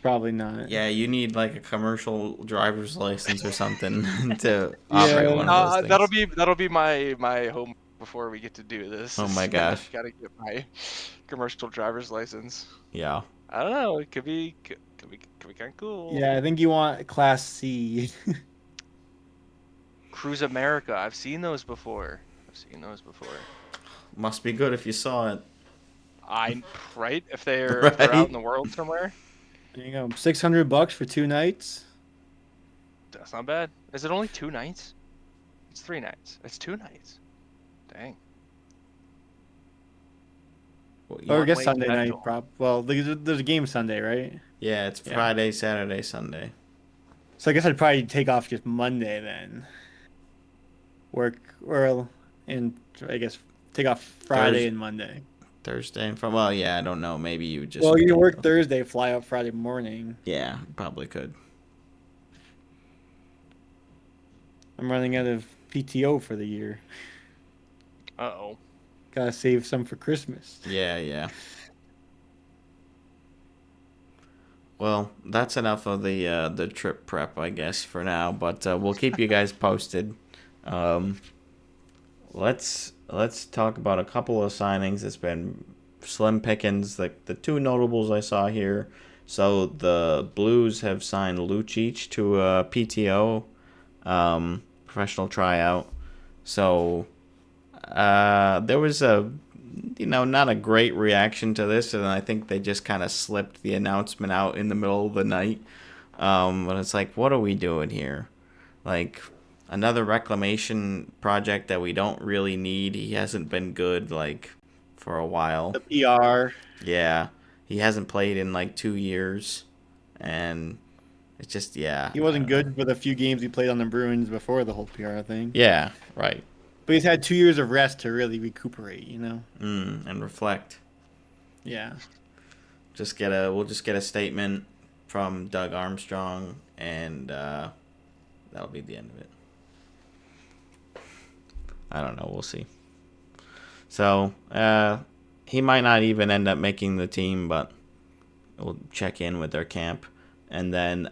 Probably not. Yeah, you need like a commercial driver's license or something to Yeah. operate one of those things. That'll be my home before we get to do this. Oh my gosh. Gotta get my commercial driver's license. Yeah. I don't know. It could be kind of cool. Yeah, I think you want Class C. Cruise America. I've seen those before. Must be good if you saw it. Right? If they're out Right. in the world somewhere, There you go. $600 for 2 nights. that's not bad. Is it only 2 nights? It's 3 nights. It's 2 nights. Dang. Well, Or I want guess late Sunday schedule. night. Well, there's a game Sunday, right? yeah, it's Yeah. Friday, Saturday, Sunday. So I guess I'd probably take off just Monday then. Work and I guess take off Friday and Monday. Thursday and from well, yeah, I don't know. Maybe you just Well, you can work Thursday, fly out Friday morning. Yeah, probably could. I'm running out of PTO for the year. Uh-oh. Gotta save some for Christmas. Yeah. Well, that's enough of the trip prep, I guess, for now. But we'll keep you guys posted. Let's talk about a couple of signings. It's been slim pickings. Like the two notables I saw here. So the Blues have signed Lucic to a PTO, professional tryout. So there was not a great reaction to this, and I think they just kind of slipped the announcement out in the middle of the night. But it's like, what are we doing here? Like, another reclamation project that we don't really need. He hasn't been good, like, for a while. The PR. Yeah. He hasn't played in, like, 2 years. And it's just, yeah. He wasn't I don't know. good for the few games he played on the Bruins before the whole PR thing. Yeah, right. But he's had 2 years of rest to really recuperate, you know? And reflect. Yeah. We'll just get a statement from Doug Armstrong, and that'll be the end of it. I don't know. We'll see. So he might not even end up making the team, but we'll check in with their camp. And then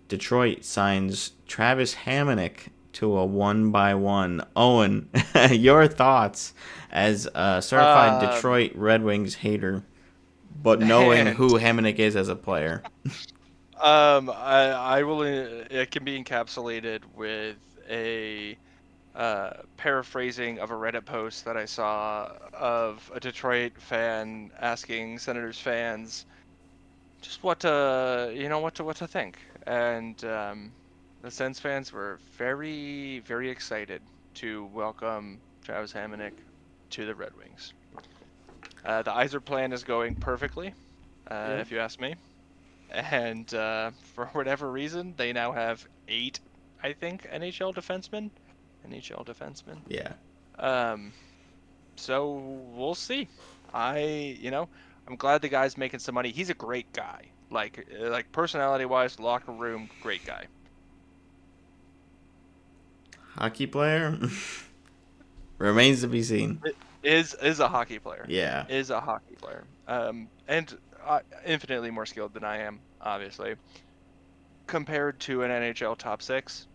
Detroit signs Travis Hamonic to a 1-by-1. Owen, your thoughts as a certified Detroit Red Wings hater, but knowing who Hamonic is as a player. I will. It can be encapsulated with a paraphrasing of a Reddit post that I saw of a Detroit fan asking Senators fans just what to think, and the Sens fans were very, very excited to welcome Travis Hamonic to the Red Wings. The Yzer plan is going perfectly, if you ask me. And for whatever reason, they now have 8, I think, NHL defensemen. Yeah. So we'll see. I'm glad the guy's making some money. He's a great guy. Like personality-wise, locker room, great guy. Hockey player? Remains to be seen. Is a hockey player. Yeah. Is a hockey player. And infinitely more skilled than I am, obviously. Compared to an NHL top 6,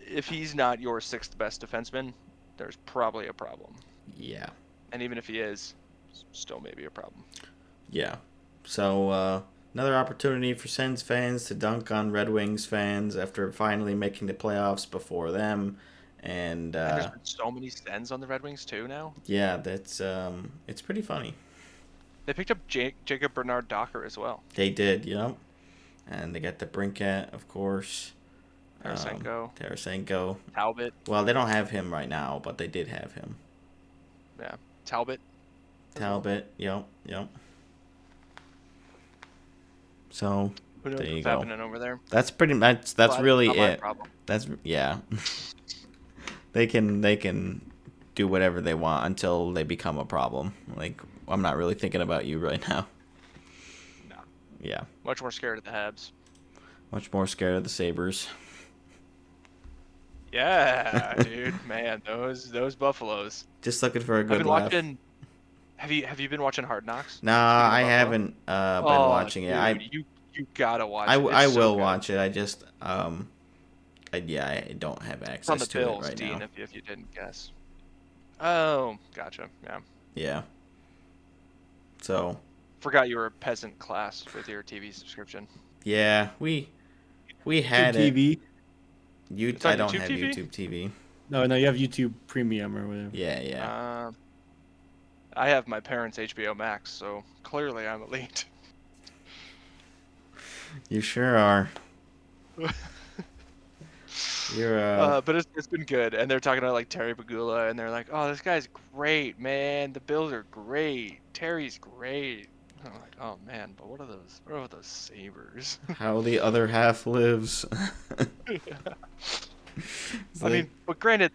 if he's not your 6th best defenseman, there's probably a problem. Yeah. And even if he is, still maybe a problem. Yeah. So, another opportunity for Sens fans to dunk on Red Wings fans after finally making the playoffs before them. And there's been so many Sens on the Red Wings too now. yeah, that's it's pretty funny. They picked up Jacob Bernard Docker as well. They did, yep. And they got the Brinket, of course. Tarasenko. Talbot. Well, they don't have him right now, but they did have him. Yeah. Talbot. Yep. So Who knows there you what's go. happening over there? That's pretty much. That's Well, really not my it. problem. That's yeah. They can do whatever they want until they become a problem. Like, I'm not really thinking about you right now. No. Yeah. Much more scared of the Habs. Much more scared of the Sabres. Yeah, dude, man, those Buffaloes. Just looking for a good I've been laugh. watching. Have you been watching Hard Knocks? Nah, I haven't been watching it. Dude, you gotta watch it. I It's so will good. watch it. I just I don't have It's on access the to Bills, it right Dean, now. if you didn't guess. Oh, gotcha. Yeah. Yeah. So. Forgot you were a peasant class with your TV subscription. Yeah, we had YouTube it. TV. It's on I don't YouTube have TV? YouTube TV. No, you have YouTube Premium or whatever. Yeah. I have my parents' HBO Max, so clearly I'm elite. You sure are. You're But it's been good, and they're talking about like Terry Pagula, and they're like, "Oh, this guy's great, man. The Bills are great. Terry's great." I'm like, "Oh man, but what are those? What are those Sabres?" how the other half lives. I mean, but granted,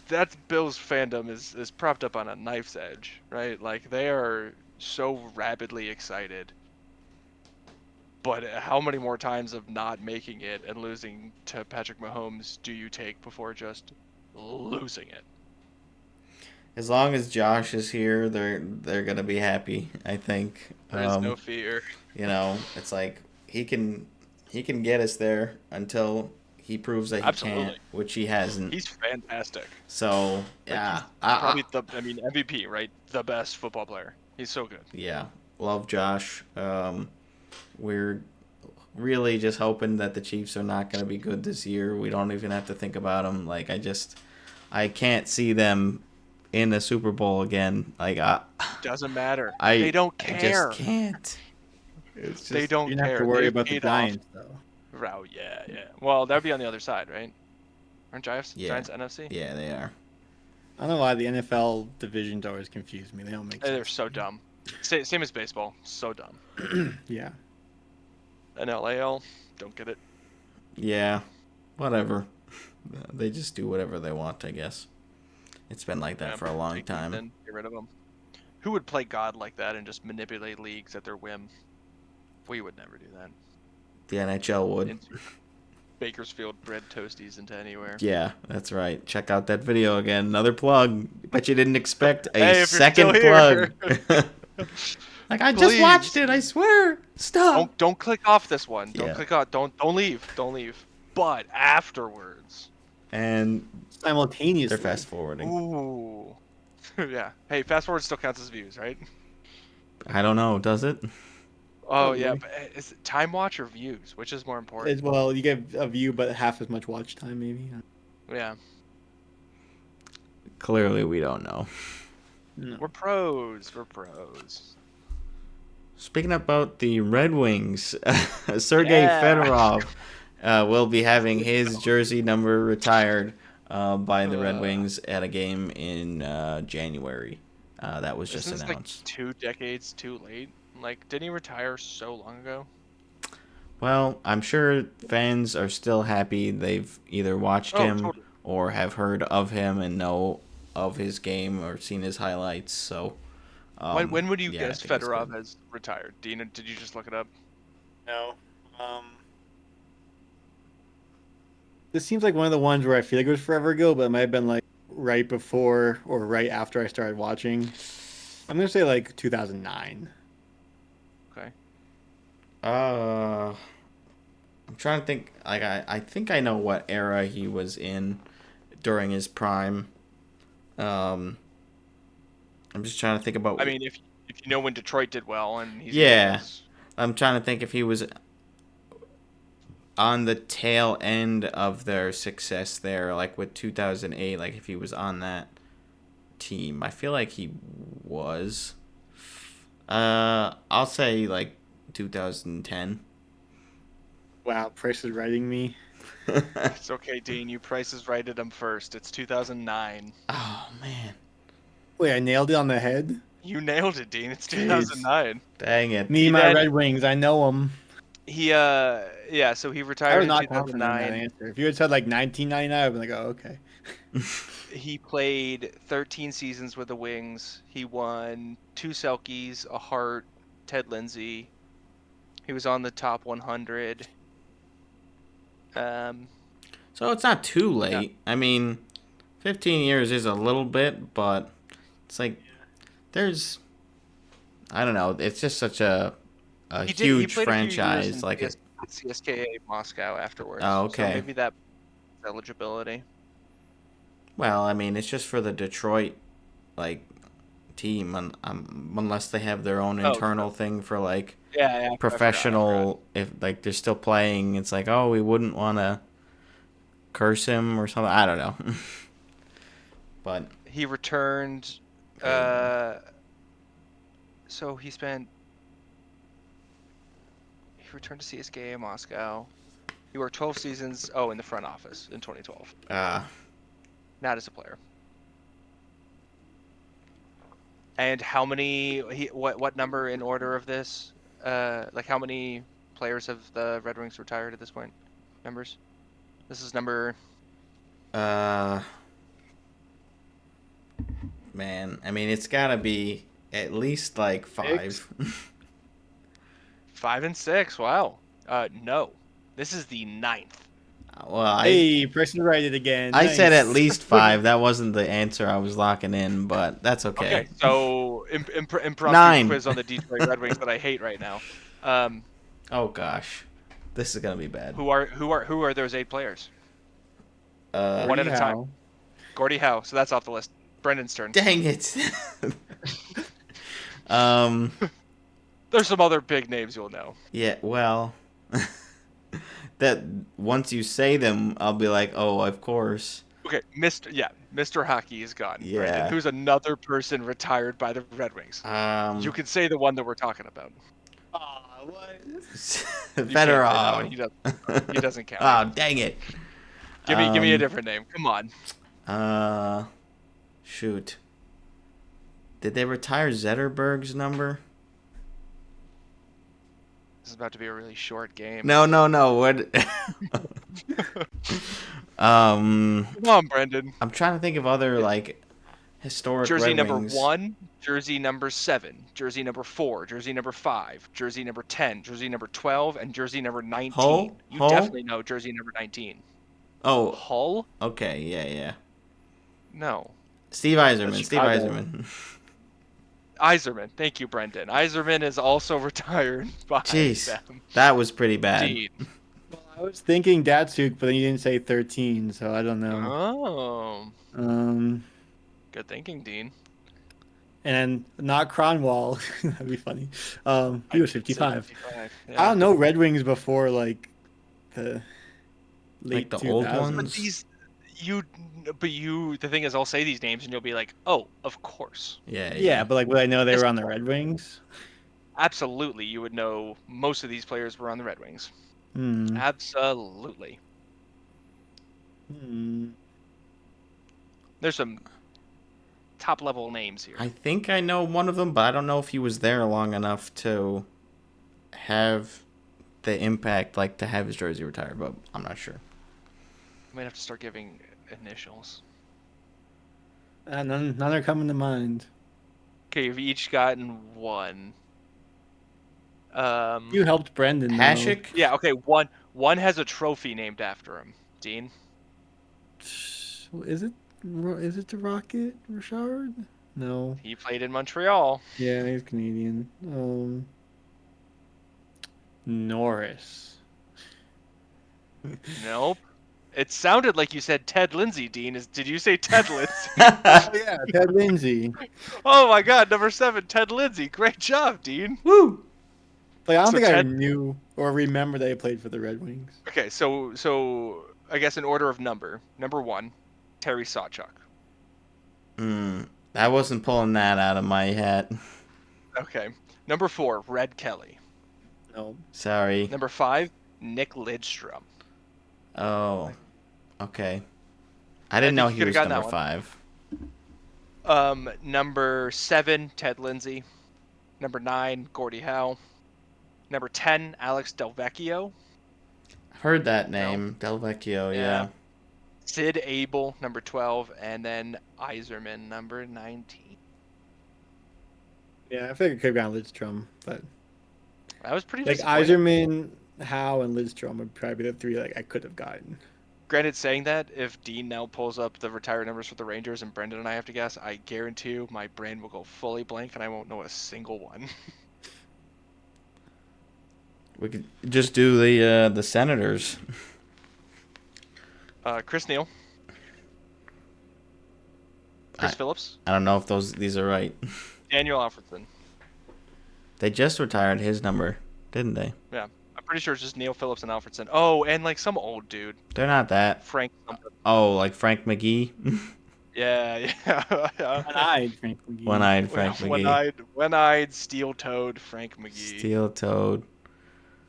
that's Bills fandom is propped up on a knife's edge, right? Like they are so rabidly excited. But how many more times of not making it and losing to Patrick Mahomes do you take before just losing it? As long as Josh is here, they're gonna be happy. I think. There's no fear. You know, it's like he can get us there until he proves that he Absolutely. can't, which he hasn't. He's fantastic. So yeah, Probably MVP, right? The best football player. He's so good. Yeah, love Josh. We're really just hoping that the Chiefs are not going to be good this year. We don't even have to think about them. Like I can't see them in a Super Bowl again. Like doesn't matter. They don't care. I just can't. It's just, they don't You care. don't have to worry They about the paid Giants, off. though. Wow, yeah. Well, that'd be on the other side, right? Aren't Giants NFC? Yeah, they are. I don't know why the NFL divisions always confuse me. They don't make sense. They're so dumb. Same as baseball. So dumb. Yeah. NLAL, don't get it. Yeah, whatever. They just do whatever they want, I guess. It's been like that for a long time. Then get rid of them. Who would play God like that and just manipulate leagues at their whim? We would never do that. The NHL would. Insert Bakersfield bread toasties into anywhere. Yeah, that's right. Check out that video again. Another plug. Bet you didn't expect a Hey, if you're second still here. plug. Like, I just watched it, I swear. Stop. Don't click off this one. Don't Yeah. click off. Don't leave. Don't leave. But afterwards. And Simultaneously. they're fast forwarding. Ooh. Yeah. Hey, fast forward still counts as views, right? I don't know, does it? Oh yeah, Probably. but is it time watch or views? Which is more important? Well, you get a view, but half as much watch time, maybe. Yeah. Clearly, we don't know. No. We're pros. We're pros. Speaking about the Red Wings, Sergei Federov will be having his jersey number retired by the Red Wings at a game in January. That was just Isn't announced. this like 2 decades too late? Like, didn't he retire so long ago? Well, I'm sure fans are still happy they've either watched him totally. or have heard of him and know of his game or seen his highlights. So, When would you yeah, I guess think it's Fedorov good. has retired? Dina, did you just look it up? No. This seems like one of the ones where I feel like it was forever ago, but it might have been like right before or right after I started watching. I'm gonna say like 2009. I'm trying to think. Like I think I know what era he was in during his prime. I'm just trying to think about. I mean, if you know when Detroit did well and he's Yeah, his, I'm trying to think if he was on the tail end of their success there, like with 2008. Like if he was on that team, I feel like he was. I'll say like 2010. Wow, Price is writing me. it's okay, Dean. You prices righted him first. It's 2009. Oh man, Wait, I nailed it on the head. You nailed it, Dean. It's Jeez. 2009. dang it! Me and my Red Wings, I know them. He yeah, so he I retired was in not confident in that 2009. answer. If you had said like 1999, I'd be like, oh, okay. He played 13 seasons with the Wings. He won 2 Selkies, a Hart, Ted Lindsay. He was on the top 100. So it's not too late. I mean, 15 years is a little bit, but it's like there's I don't know. It's just such a He huge played a few years franchise. in Like it. CSKA Moscow afterwards. Oh, So okay. maybe that eligibility. Well, I mean, it's just for the Detroit like team, unless they have their own internal thing for like Yeah, I professional. If like they're still playing, it's like, oh, we wouldn't want to curse him or something. I don't know. But He returned. Okay. So he returned to CSKA Moscow. He worked 12 seasons. Oh, in the front office in 2012. Not as a player. And how many? What number in order of this? Like how many players have the Red Wings retired at this point? Numbers. This is number. Man, I mean, it's gotta be at least like 5. 5 and 6. Wow. No, this is the 9th. Well, Hey, Price is right again. I said at Nice. least 5. That wasn't the answer I was locking in, but that's okay. Okay, so impromptu 9. quiz on the Detroit Red Wings that I hate right now. Oh gosh, this is gonna be bad. Who are those 8 players? One at a time. Howe. Gordie Howe. So that's off the list. Brendan's turn. Dang it. There's some other big names you'll know. Yeah. Well, that once you say them, I'll be like, oh, of course. Okay, Mr. Hockey is gone. Yeah. Brendan, who's another person retired by the Red Wings? You can say the one that we're talking about. Aw, what? Federov. He doesn't count. Oh, dang it. Give me a different name. Come on. Shoot. Did they retire Zetterberg's number? This is about to be a really short game. No. What? Come on, Brendan. I'm trying to think of other like historic Jersey Red number Wings. 1, jersey number 7, jersey number 4, jersey number 5, jersey number 10, jersey number 12, and jersey number 19. Hull? You Hull? definitely know jersey number 19. Oh, Hull? okay, yeah. No. Steve Yzerman. That's Steve Chicago. Yzerman. Yzerman. Thank you, Brendan. Yzerman is also retired by Jeez, them. that was pretty bad. Indeed. Well, I was thinking Datsuk, but then you didn't say 13, so I don't Oh. know. Good thinking, Dean. And not Cronwall. That'd be funny. He was 55. 55. I Yeah. don't know Red Wings before like the late Like the old 2000s. ones? But the thing is, I'll say these names and you'll be like, oh, of course. Yeah, but like, would I know they were on the Red Wings? Absolutely, you would know most of these players were on the Red Wings. Hmm. Absolutely. There's some top-level names here. I think I know one of them, but I don't know if he was there long enough to have the impact, like to have his jersey retired, but I'm not sure. I might have to start giving initials. None are coming to mind. Okay, you've each gotten one. You helped Brendan. though. Hasek? Yeah, okay, one has a trophy named after him. Dean? Is it the Rocket Richard? No. He played in Montreal. Yeah, he's Canadian. Norris. Nope. It sounded like you said Ted Lindsay, Dean. Did you say Ted Lindsay? Oh yeah, Ted Lindsay. Oh my God, number 7, Ted Lindsay. Great job, Dean. Woo! Like I don't So think I Ted- knew or remember that he played for the Red Wings. Okay, so I guess in order of number. Number 1, Terry Sawchuk. I wasn't pulling that out of my hat. Okay. Number 4, Red Kelly. No. Sorry. Number 5, Nick Lidstrom. Oh, okay. I didn't think know you he could've was gotten number that 5. Number 7, Ted Lindsay. Number 9, Gordie Howe. Number 10, Alex Delvecchio. Heard that name, Del Vecchio. Yeah. Sid Abel, number 12, and then Iserman, number 19. Yeah, I figured it could have gone Lidstrom, but That was pretty like disappointing. Iserman, Howe, and Lidstrom would probably be the 3 like I could have gotten. Granted, saying that, if Dean now pulls up the retired numbers for the Rangers and Brendan and I have to guess, I guarantee you my brain will go fully blank and I won't know a single one. We could just do the Senators. Chris Neal. Chris Phillips. I don't know if these are right. Daniel Alfredson. They just retired his number, didn't they? Yeah. I'm pretty sure it's just Neil Phillips and Alfredson. Oh, and like some old dude. They're not that. Frank something. Oh, like Frank McGee? Yeah. One-eyed Frank McGee. One-eyed Frank McGee. One-eyed, steel-toed Frank McGee. Steel-toed.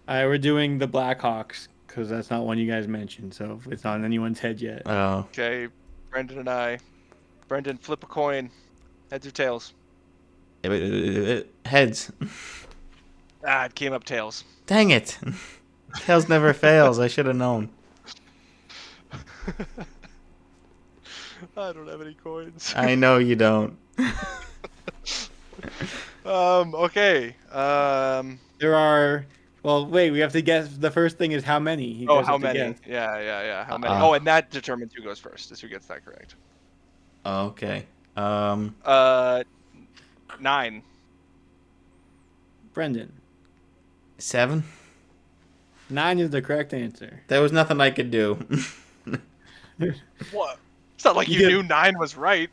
All right, we're doing the Blackhawks because that's not one you guys mentioned, so it's not in anyone's head yet. Oh. Okay, Brendan and I. Brendan, flip a coin. Heads or tails? Heads. Ah, it came up tails. Dang it. Tails never fails. I should have known. I don't have any coins. I know you don't. Okay. There are. Well, wait. We have to guess. The first thing is how many. You Oh, guys how have to many? guess. Yeah. How many? Uh-uh. Oh, and that determines who goes first. Is who gets that correct. Okay. 9. Brendan. 7? 9 is the correct answer. There was nothing I could do. What? It's not like You you get- knew 9 was right.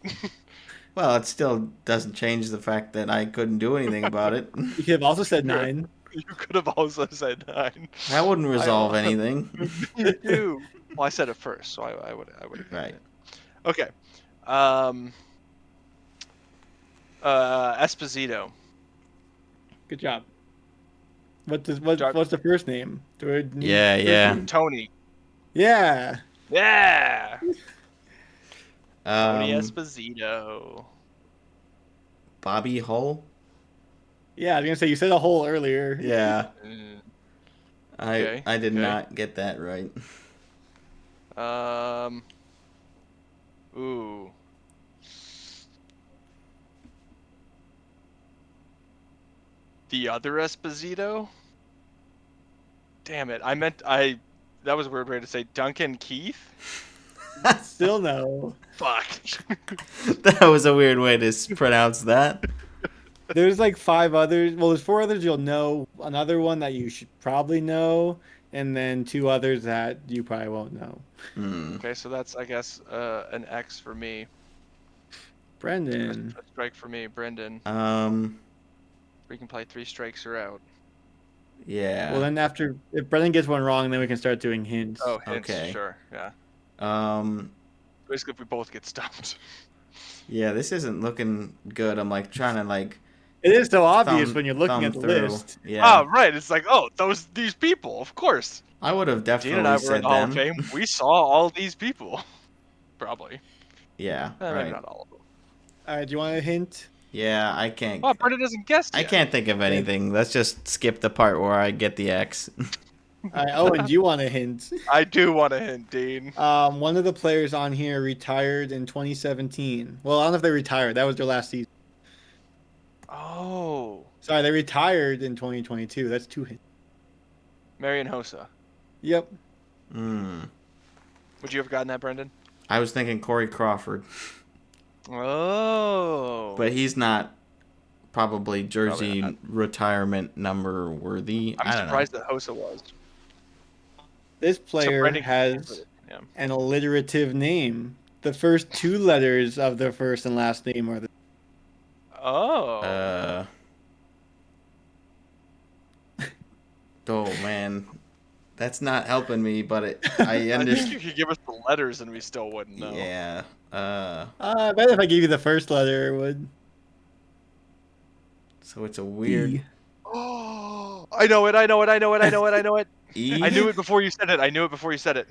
Well, it still doesn't change the fact that I couldn't do anything about it. You could have also said 9. You could have also said 9. That wouldn't resolve anything. You do. Well, I said it first, so I would have. Right. Okay. Esposito. Good job. What's Job. the first name? Do I need Yeah, first yeah. name? Tony. Yeah. Yeah. Tony Um, Esposito. Bobby Hull? Yeah, I was gonna say you said a hole earlier. Yeah. Mm, I Okay, did okay. not get that right. Ooh. The other Esposito? Damn it. That was a weird way to say Duncan Keith? Still no. Fuck. That was a weird way to pronounce that. There's like 5 others. Well, there's 4 others you'll know. Another one that you should probably know, and then 2 others that you probably won't know. Okay, so that's, I guess, an X for me. Brendan. A strike for me, Brendan. We can play 3 strikes or out. Yeah. Well, then if Brendan gets one wrong, then we can start doing hints. Oh, hints, Okay. sure, yeah. Basically, if we both get stumped. Yeah, this isn't looking good. I'm like trying to like. It is so obvious thumb- when you're looking at the thumb through. list. Yeah. Oh, right. It's like, oh, these people, of course. I would have Dean and I definitely were in said the Hall of them. Fame. We saw all these people. Probably. Yeah. Maybe Right. not all of them. All right, do you want a hint? Yeah, I can't. Oh, Brendan doesn't guess I yet. can't think of anything. Let's just skip the part where I get the X. All right, Owen, do you want a hint? I do want a hint, Dean. One of the players on here retired in 2017. Well, I don't know if they retired. That was their last season. Oh. Sorry, they retired in 2022. That's 2 hints. Marion Hossa. Yep. Would you have gotten that, Brendan? I was thinking Corey Crawford, Oh. but he's not probably jersey not. retirement number worthy. I I'm don't surprised that Hossa was. This So player Brendan- has Yeah. an alliterative name. The first two letters of their first and last name are the Oh. know. Oh man, that's not helping me. But I I think you understand. could give us the letters and we still wouldn't know. Yeah. I bet if I gave you the first letter, it would. So it's a weird E. Oh, I know it. I know it. E. I knew it before you said it.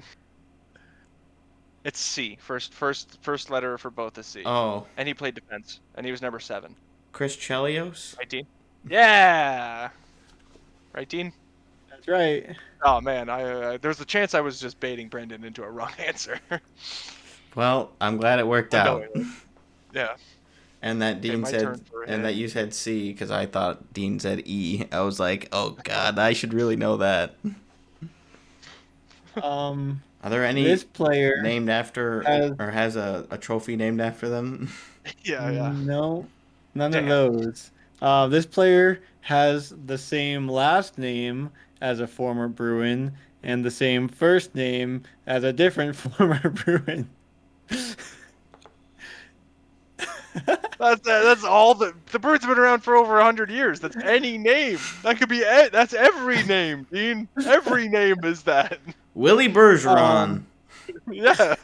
It's C. First letter for both is C. Oh, And he played defense, and he was number 7. Chris Chelios. Right, Dean? Yeah. Right, Dean? That's right. Oh man, there's a chance I was just baiting Brendan into a wrong answer. Well, I'm glad it worked out. Unknowingly. Yeah. And that Dean my said, turn for a and that hit. you said C because I thought Dean said E. I was like, oh god, I should really know that. Are there any This player named after has a trophy named after them? Yeah. No, none Damn. of those. This player has the same last name as a former Bruin and the same first name as a different former Bruin. That's all the Bruins have been around for over 100 years. That's any name. That could be that's every name, Dean. Every name is that. Willie Bergeron. Yeah.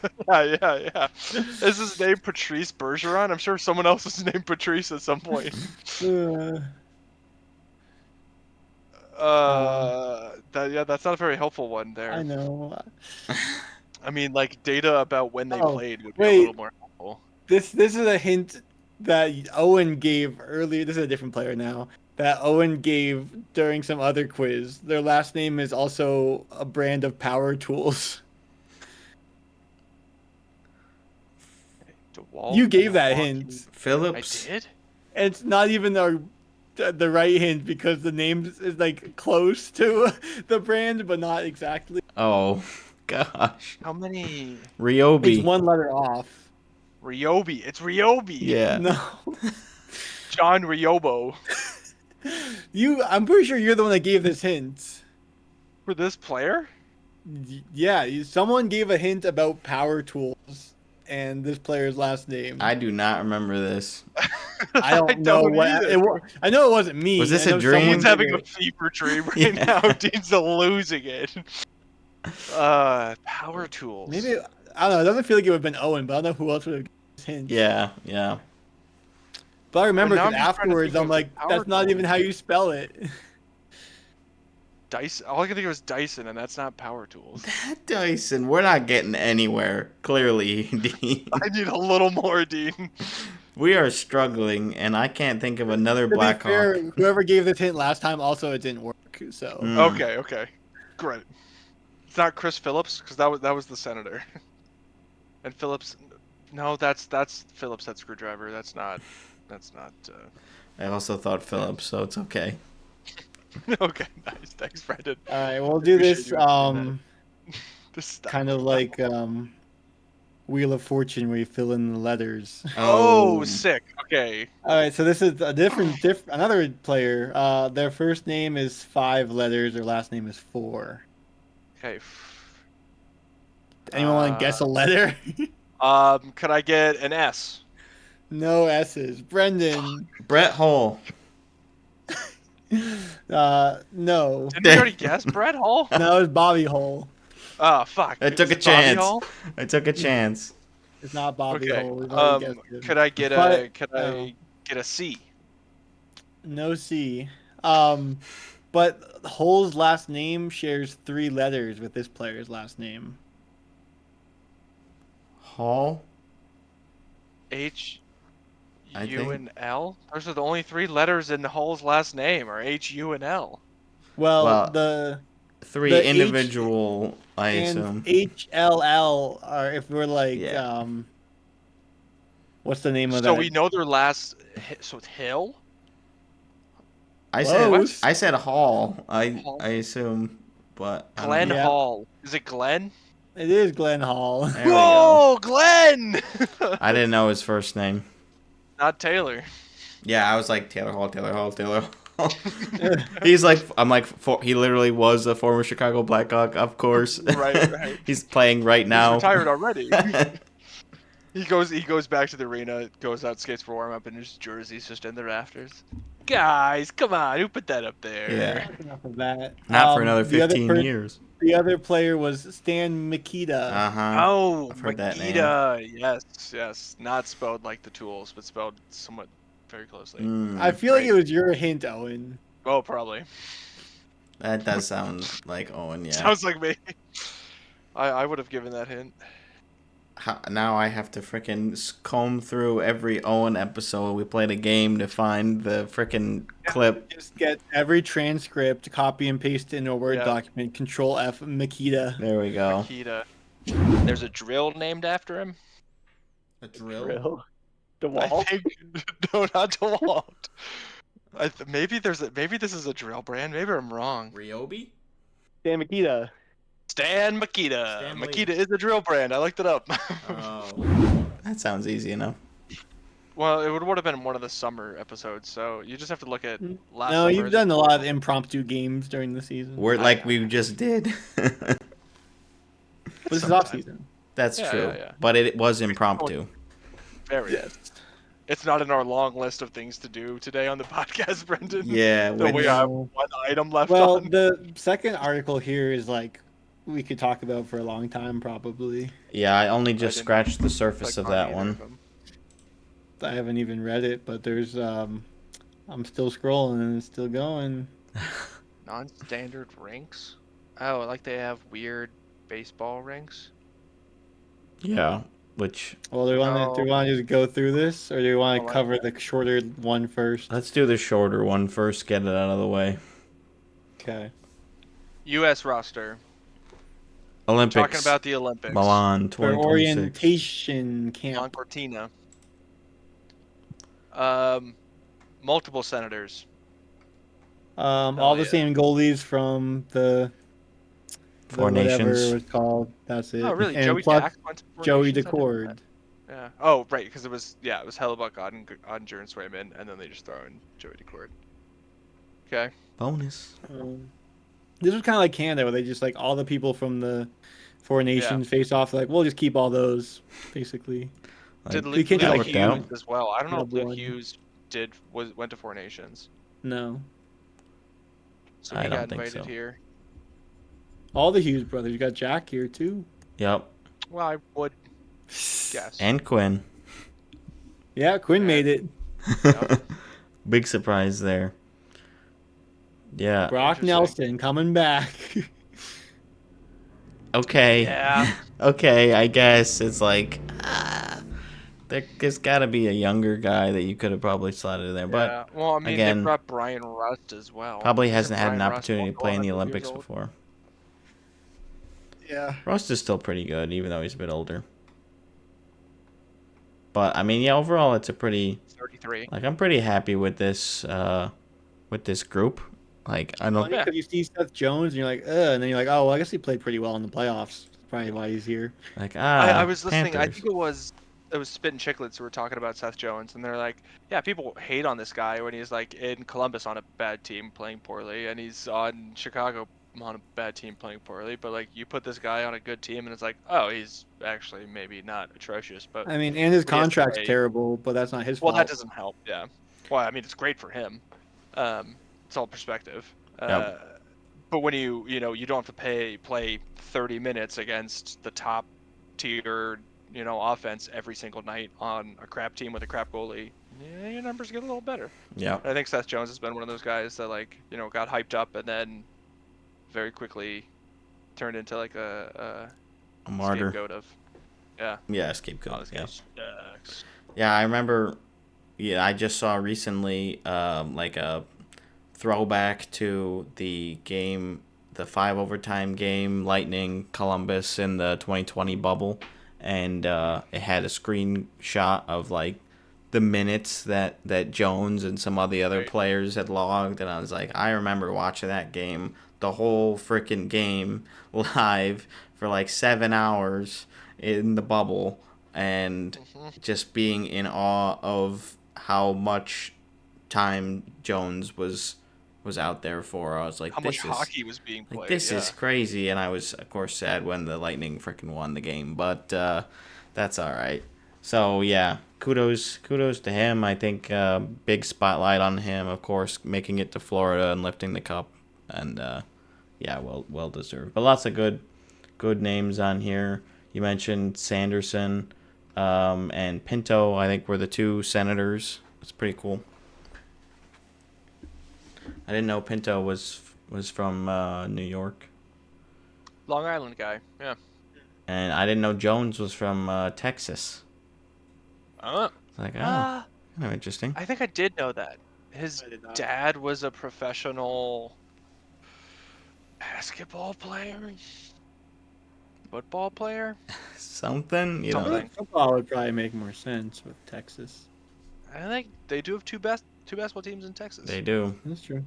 Is his name Patrice Bergeron? I'm sure someone else is named Patrice at some point. That's not a very helpful one there. I know. I mean, like data about when they played would be a wait. little more helpful. This is a hint that Owen gave earlier. This is a different player now. That Owen gave during some other quiz. Their last name is also a brand of power tools. You gave that hint. Phillips. I did? It's not even the right hint because the name is like close to the brand, but not exactly. Oh, gosh. How many? Ryobi. It's one letter off. Ryobi. It's Ryobi. Yeah. No. John Ryobo. I'm pretty sure you're the one that gave this hint. For this player? Yeah, someone gave a hint about power tools and this player's last name. I do not remember this. I don't know what I know it wasn't me. Was this I know a dream? Dean's someone having did a it. fever dream right Yeah. now. Dean's losing it. Power tools. Maybe I don't know. It doesn't feel like it would have been Owen, but I don't know who else would have given this hint. Yeah. But I remember Well, now because I'm just trying to afterwards think I'm of like, power that's not tools. even how you spell it. Dyson. All I can think of is Dyson, and that's not power tools. That Dyson, we're not getting anywhere. Clearly, Dean. I need a little more, Dean. We are struggling, and I can't think of another To be Blackhawk. fair, whoever gave this hint last time also it didn't work. So Okay. Great. It's not Chris Phillips, because that was the senator. And Phillips, no, that's Phillips. That screwdriver. That's not. I also thought Phillips, so it's okay. Okay, nice. Thanks, Brendan. all right, we'll do this Appreciate you This kind of like Wheel of Fortune where you fill in the letters. Oh, sick. Okay. All right, so this is a another player. Their first name is 5 letters. Their last name is 4. Okay. Anyone want to guess a letter? Could I get an S? No S's. Brendan. Brett Hull. No. Didn't we already guess Brett Hall? No, it's Bobby Hole. Oh, fuck. I took Is a it Bobby chance. Hall? I took a chance. It's not Bobby Okay. Hole. We've already guessed it. Could I get But- a C? No C. But Hole's last name shares 3 letters with this player's last name. Hall? H, I U, think- and L? Those are the only 3 letters in Hall's last name, are H, U, and L. Well, Well, 3 the H individual, I and assume. HLL are if we're like Yeah. what's the name of So that? we know their last. So it's Hill? I Close. said Hall. Hall? I assume, but I don't Glenn know. Yeah. Hall. Is it Glenn? It is Glenn Hall. There we go. Whoa, Glenn! I didn't know his first name. Not Taylor. Yeah, I was like Taylor Hall, Taylor Hall, Taylor Hall. He's like, I'm like, he literally was a former Chicago Blackhawk, of course. Right. He's playing right now. He's retired already. He goes back to the arena, goes out, skates for warm up, and his jersey's just in the rafters. Guys, come on, who put that up there? Yeah. Enough of that. Not for another The other 15 years. The other player was Stan Mikita. Uh-huh. Oh, I've heard that name. Makita. Yes. Not spelled like the tools, but spelled somewhat very closely. I feel like Right. it was your hint, Owen. Oh, probably. That does sound like Owen, yeah. Sounds like me. I would have given that hint. Now I have to frickin' comb through every Owen episode. We played a game to find the frickin' clip. Just get every transcript, copy and paste it into a Word Yeah. document, Control F, Makita. There we go. Makita. There's a drill named after him. A drill? Drill. I DeWalt. think no, not DeWalt. Maybe this is a drill brand. Maybe I'm wrong. Ryobi? Stan Makita. Stan Makita. Stanley. Makita is a drill brand. I looked it up. Oh. That sounds easy enough. Well, it would have been one of the summer episodes, so you just have to look at last No, summer. you've done a lot of impromptu games during the season. We're like we just did. But this is off season. That's Yeah, true. yeah. But it was impromptu. Very. Yes. It's not in our long list of things to do today on the podcast, Brendan. Yeah. So we when- have one item left Well, on. the second article here is like we could talk about for a long time, probably. Yeah, I only just didn't scratched the surface Like of that either one. of them. I haven't even read it, but there's I'm still scrolling and it's still going. Non-standard rinks. Oh, like they have weird baseball rinks. Yeah. Which, Well, do you want to just go through this, or do you want Oh, to I cover like the shorter one first? let's do the shorter one first, get it out of the way. Okay. U.S. roster. Olympics. Talking about the Olympics. Milan For 2026. orientation Milan camp. Cortina. Multiple senators. All the yeah. same goalies from the Four whatever Nations. it was called. That's it. Oh, really? And Joey plus Dax went to Four Joey Nations? I didn't know Decord. that. Yeah. Oh, right, because it was Hellebuck, Ottinger, and Swayman, and then they just throw in Joey Decord. Okay. Bonus. This was kind of like Canada, where they just like all the people from the Four Nations face off. Like, we'll just keep all those, basically. Did Like, Luke can't do, like, Hughes out. as well? I don't know if Yeah, Luke one. Hughes went to Four Nations, No, so I he don't got think invited so. here. all the Hughes brothers. You got Jack here too. Yep. Well, I would guess. And Quinn. Yeah, Quinn made it. Yep. Big surprise there. Yeah. Brock Interesting. Nelson coming back. Okay. Yeah. Okay, I guess it's like there's got to be a younger guy that you could have probably slotted in there, but Yeah. Well, I mean, again, they brought Brian Rust as well. probably Isn't hasn't had an Brian Rust opportunity to also play in the 100 years Olympics old? before. Yeah. Rust is still pretty good, even though he's a bit older. But I mean, yeah, overall, it's a pretty 33. like I'm pretty happy with this group. Like I don't. Yeah. Because you see Seth Jones and you're like, and then you're like, oh, well, I guess he played pretty well in the playoffs. That's probably why he's here. Like I was listening. I Panthers. think it was Spit and Chicklets who were talking about Seth Jones, and they're like, yeah, people hate on this guy when he's like in Columbus on a bad team playing poorly, and he's on Chicago on a bad team playing poorly. But like, you put this guy on a good team, and it's like, oh, he's actually maybe not atrocious, but I mean, and his But he has to contract's play. terrible, but that's not his well, fault. that doesn't help. Yeah. Well, I mean, it's great for him. It's all perspective. Yep. But when you don't have to play 30 minutes against the top tier, offense every single night on a crap team with a crap goalie, yeah, your numbers get a little better. Yeah. And I think Seth Jones has been one of those guys that got hyped up and then very quickly turned into like a martyr. scapegoat of Yeah, scapegoat. this Yeah. guy sucks. Yeah, I remember. Yeah, I just saw recently, like a throwback to the game, the 5 overtime game, Lightning Columbus in the 2020 bubble, and it had a screenshot of like the minutes that Jones and some of the other Right. players had logged, and I was like, I remember watching that game, the whole freaking game live for like 7 hours in the bubble, and just being in awe of how much time Jones was out there for. I was like, How much hockey was being played? this is crazy, and I was of course sad when the Lightning freaking won the game, but that's all right. So yeah, kudos to him. I think big spotlight on him, of course, making it to Florida and lifting the cup, and yeah, well deserved. But lots of good names on here. You mentioned Sanderson and Pinto. I think were the two Senators. That's pretty cool. I didn't know Pinto was from New York. Long Island guy. Yeah. And I didn't know Jones was from Texas. Oh. Like, kind of interesting. I think I did know that. His dad was a professional basketball player, football player. Something, you Something. know. Football would probably make more sense with Texas. I think they do have two basketball teams in Texas. They do, That's true.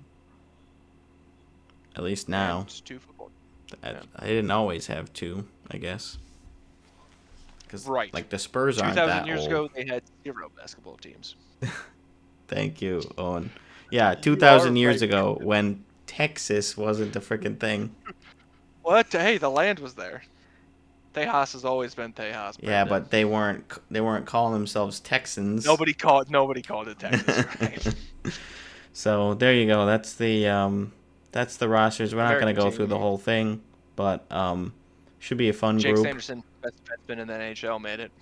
at least now. And two football. I didn't always have two, I guess. Because Right. like the Spurs aren't 2,000 that years old. ago, they had 0 basketball teams. Thank you, Owen. Yeah, You 2,000 are years right. ago when Texas wasn't a freaking thing. What? Hey, the land was there. Tejas has always been Tejas. Yeah, Brendan. but they weren't calling themselves Texans. nobody called it Texas, right? So there you go. That's the rosters. We're not American gonna go team. through the whole thing, but should be a fun Jake group. Sanderson, best defenseman in the NHL, made it.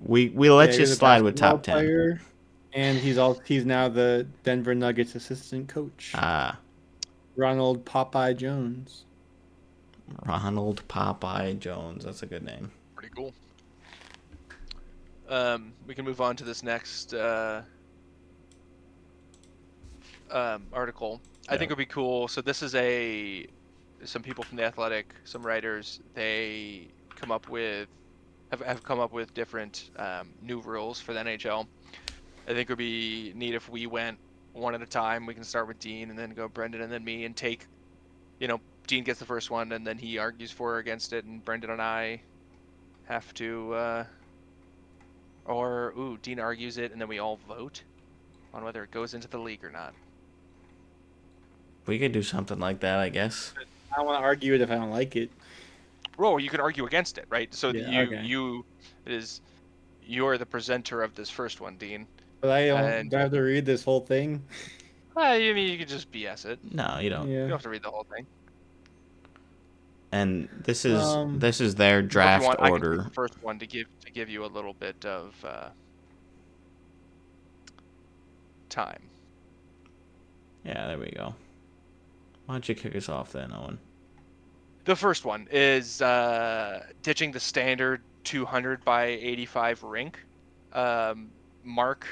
We let you he's a slide with basketball top 10. player, and he's now the Denver Nuggets assistant coach. Ronald Popeye Jones. Ronald Popeye Jones. That's a good name. Pretty cool. We can move on to this next article. I think it would be cool. So this is some people from the Athletic, some writers. They have come up with different new rules for the NHL. I think it would be neat if we went one at a time. We can start with Dean and then go Brendan and then me and take, Dean gets the first one and then he argues for or against it, and Brendan and I have to, Dean argues it and then we all vote on whether it goes into the league or not. We could do something like that, I guess. I don't want to argue it if I don't like it. Well, you can argue against it, right? So Yeah, okay. you're the presenter of this first one, Dean. But I don't And- do I have to read this whole thing. I mean, you could just BS it. No, you don't. You don't Yeah. have to read the whole thing. And this is Um, their If you draft want, I can order. take the first one to give you a little bit of time. Yeah, there we go. Why don't you kick us off then, Owen? The first one is ditching the standard 200 by 85 rink. Mark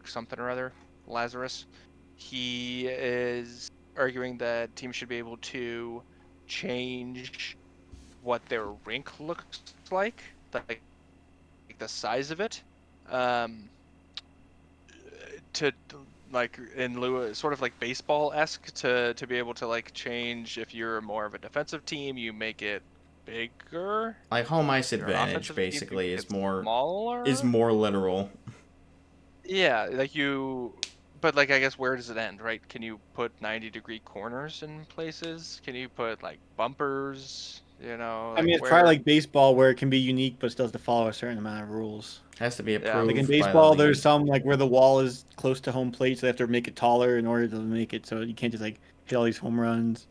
something or other, Lazarus, he is arguing that teams should be able to change what their rink looks like the size of it, to like in lieu of, sort of like baseball-esque, to be able to like change. If you're more of a defensive team, you make it bigger. Like home ice If you're an advantage offensive team, you basically make is it more smaller. literal. Yeah, but like I guess where does it end, right? Can you put 90-degree corners in places? Can you put like bumpers? I mean, it's probably like baseball where it can be unique but still has to follow a certain amount of rules. Has to be Yeah. approved. Like in by the baseball, there's league. some like where the wall is close to home plate, so they have to make it taller in order to make it so you can't just like hit all these home runs.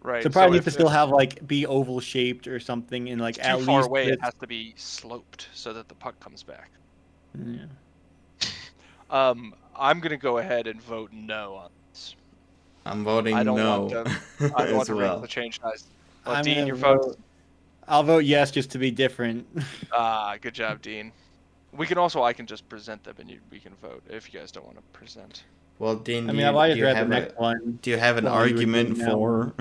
right. So it probably if needs to still have like be oval shaped or something, and like it's at too far least away, it it's- has to be sloped so that the puck comes back. Yeah. I'm gonna go ahead and vote no on this. I'm voting I don't no want I don't want as the well. rink to change size. Well, I'm Dean, gonna your vote. I'll vote yes just to be different. Good job, Dean. I can just present them and we can vote if you guys don't want to present. Well, Dean, I do mean, you, I've already do you read the have next one. do you have an while you were argument doing that for?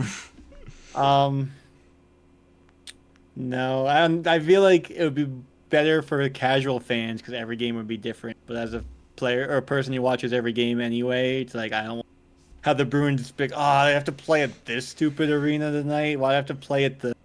No, and I feel like it would be better for casual fans because every game would be different. But as a player or a person who watches every game anyway, it's like I don't have the Bruins pick. Oh, I have to play at this stupid arena tonight. Why do I have to play at the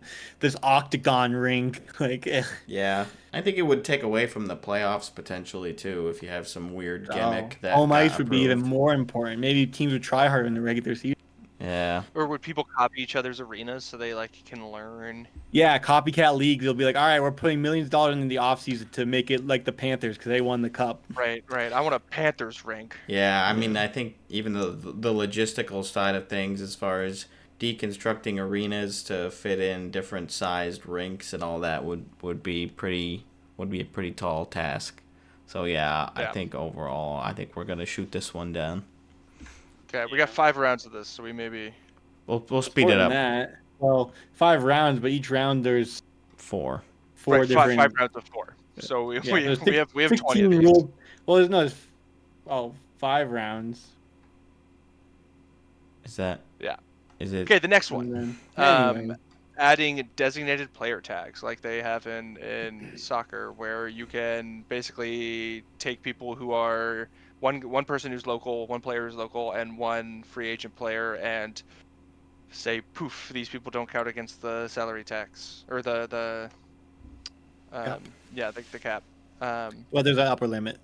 this octagon rink. Like, Yeah, I think it would take away from the playoffs potentially too if you have some weird gimmick that home got ice would be even approved. more important. Maybe teams would try harder in the regular season. Yeah, Or would people copy each other's arenas so they like can learn? Yeah, copycat leagues. They'll be like, all right, we're putting millions of dollars in the offseason to make it like the Panthers because they won the cup. Right, right. I want a Panthers rink. yeah. I mean, I think even the logistical side of things, as far as deconstructing arenas to fit in different sized rinks and all that, would be a pretty tall task. So yeah, I Yeah. think overall, I think we're gonna shoot this one down. Okay, we got 5 rounds of this, so we maybe. We'll speed More it than up. that. Well, 5 rounds, but each round there's 4. 4 right, different. 5 rounds of 4. So we Yeah, we, there's we have 20 of 16 these. rule. Well, there's no. 5 rounds. Is that? Yeah. Is it? Okay, the next And one. then, anyway. Adding designated player tags like they have in soccer, where you can basically take people who are one person who's local, one player who's local, and one free agent player, and say, poof, these people don't count against the salary tax or the Cap. yeah, the cap. Well, there's an upper limit.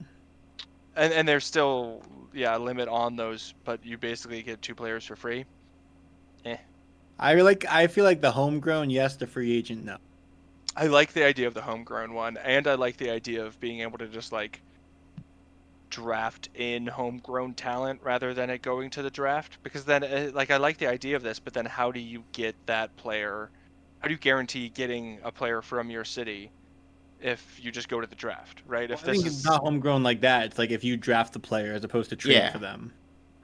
And there's still a limit on those, but you basically get 2 players for free. I feel like the homegrown, yes. The free agent, no. I like the idea of the homegrown one, and I like the idea of being able to just like draft in homegrown talent rather than it going to the draft, because then like I like the idea of this, but then how do you get that player? How do you guarantee getting a player from your city if you just go to the draft, right? Well, If I think this it's is not homegrown like that. It's like if you draft the player as opposed to trade Yeah. for them.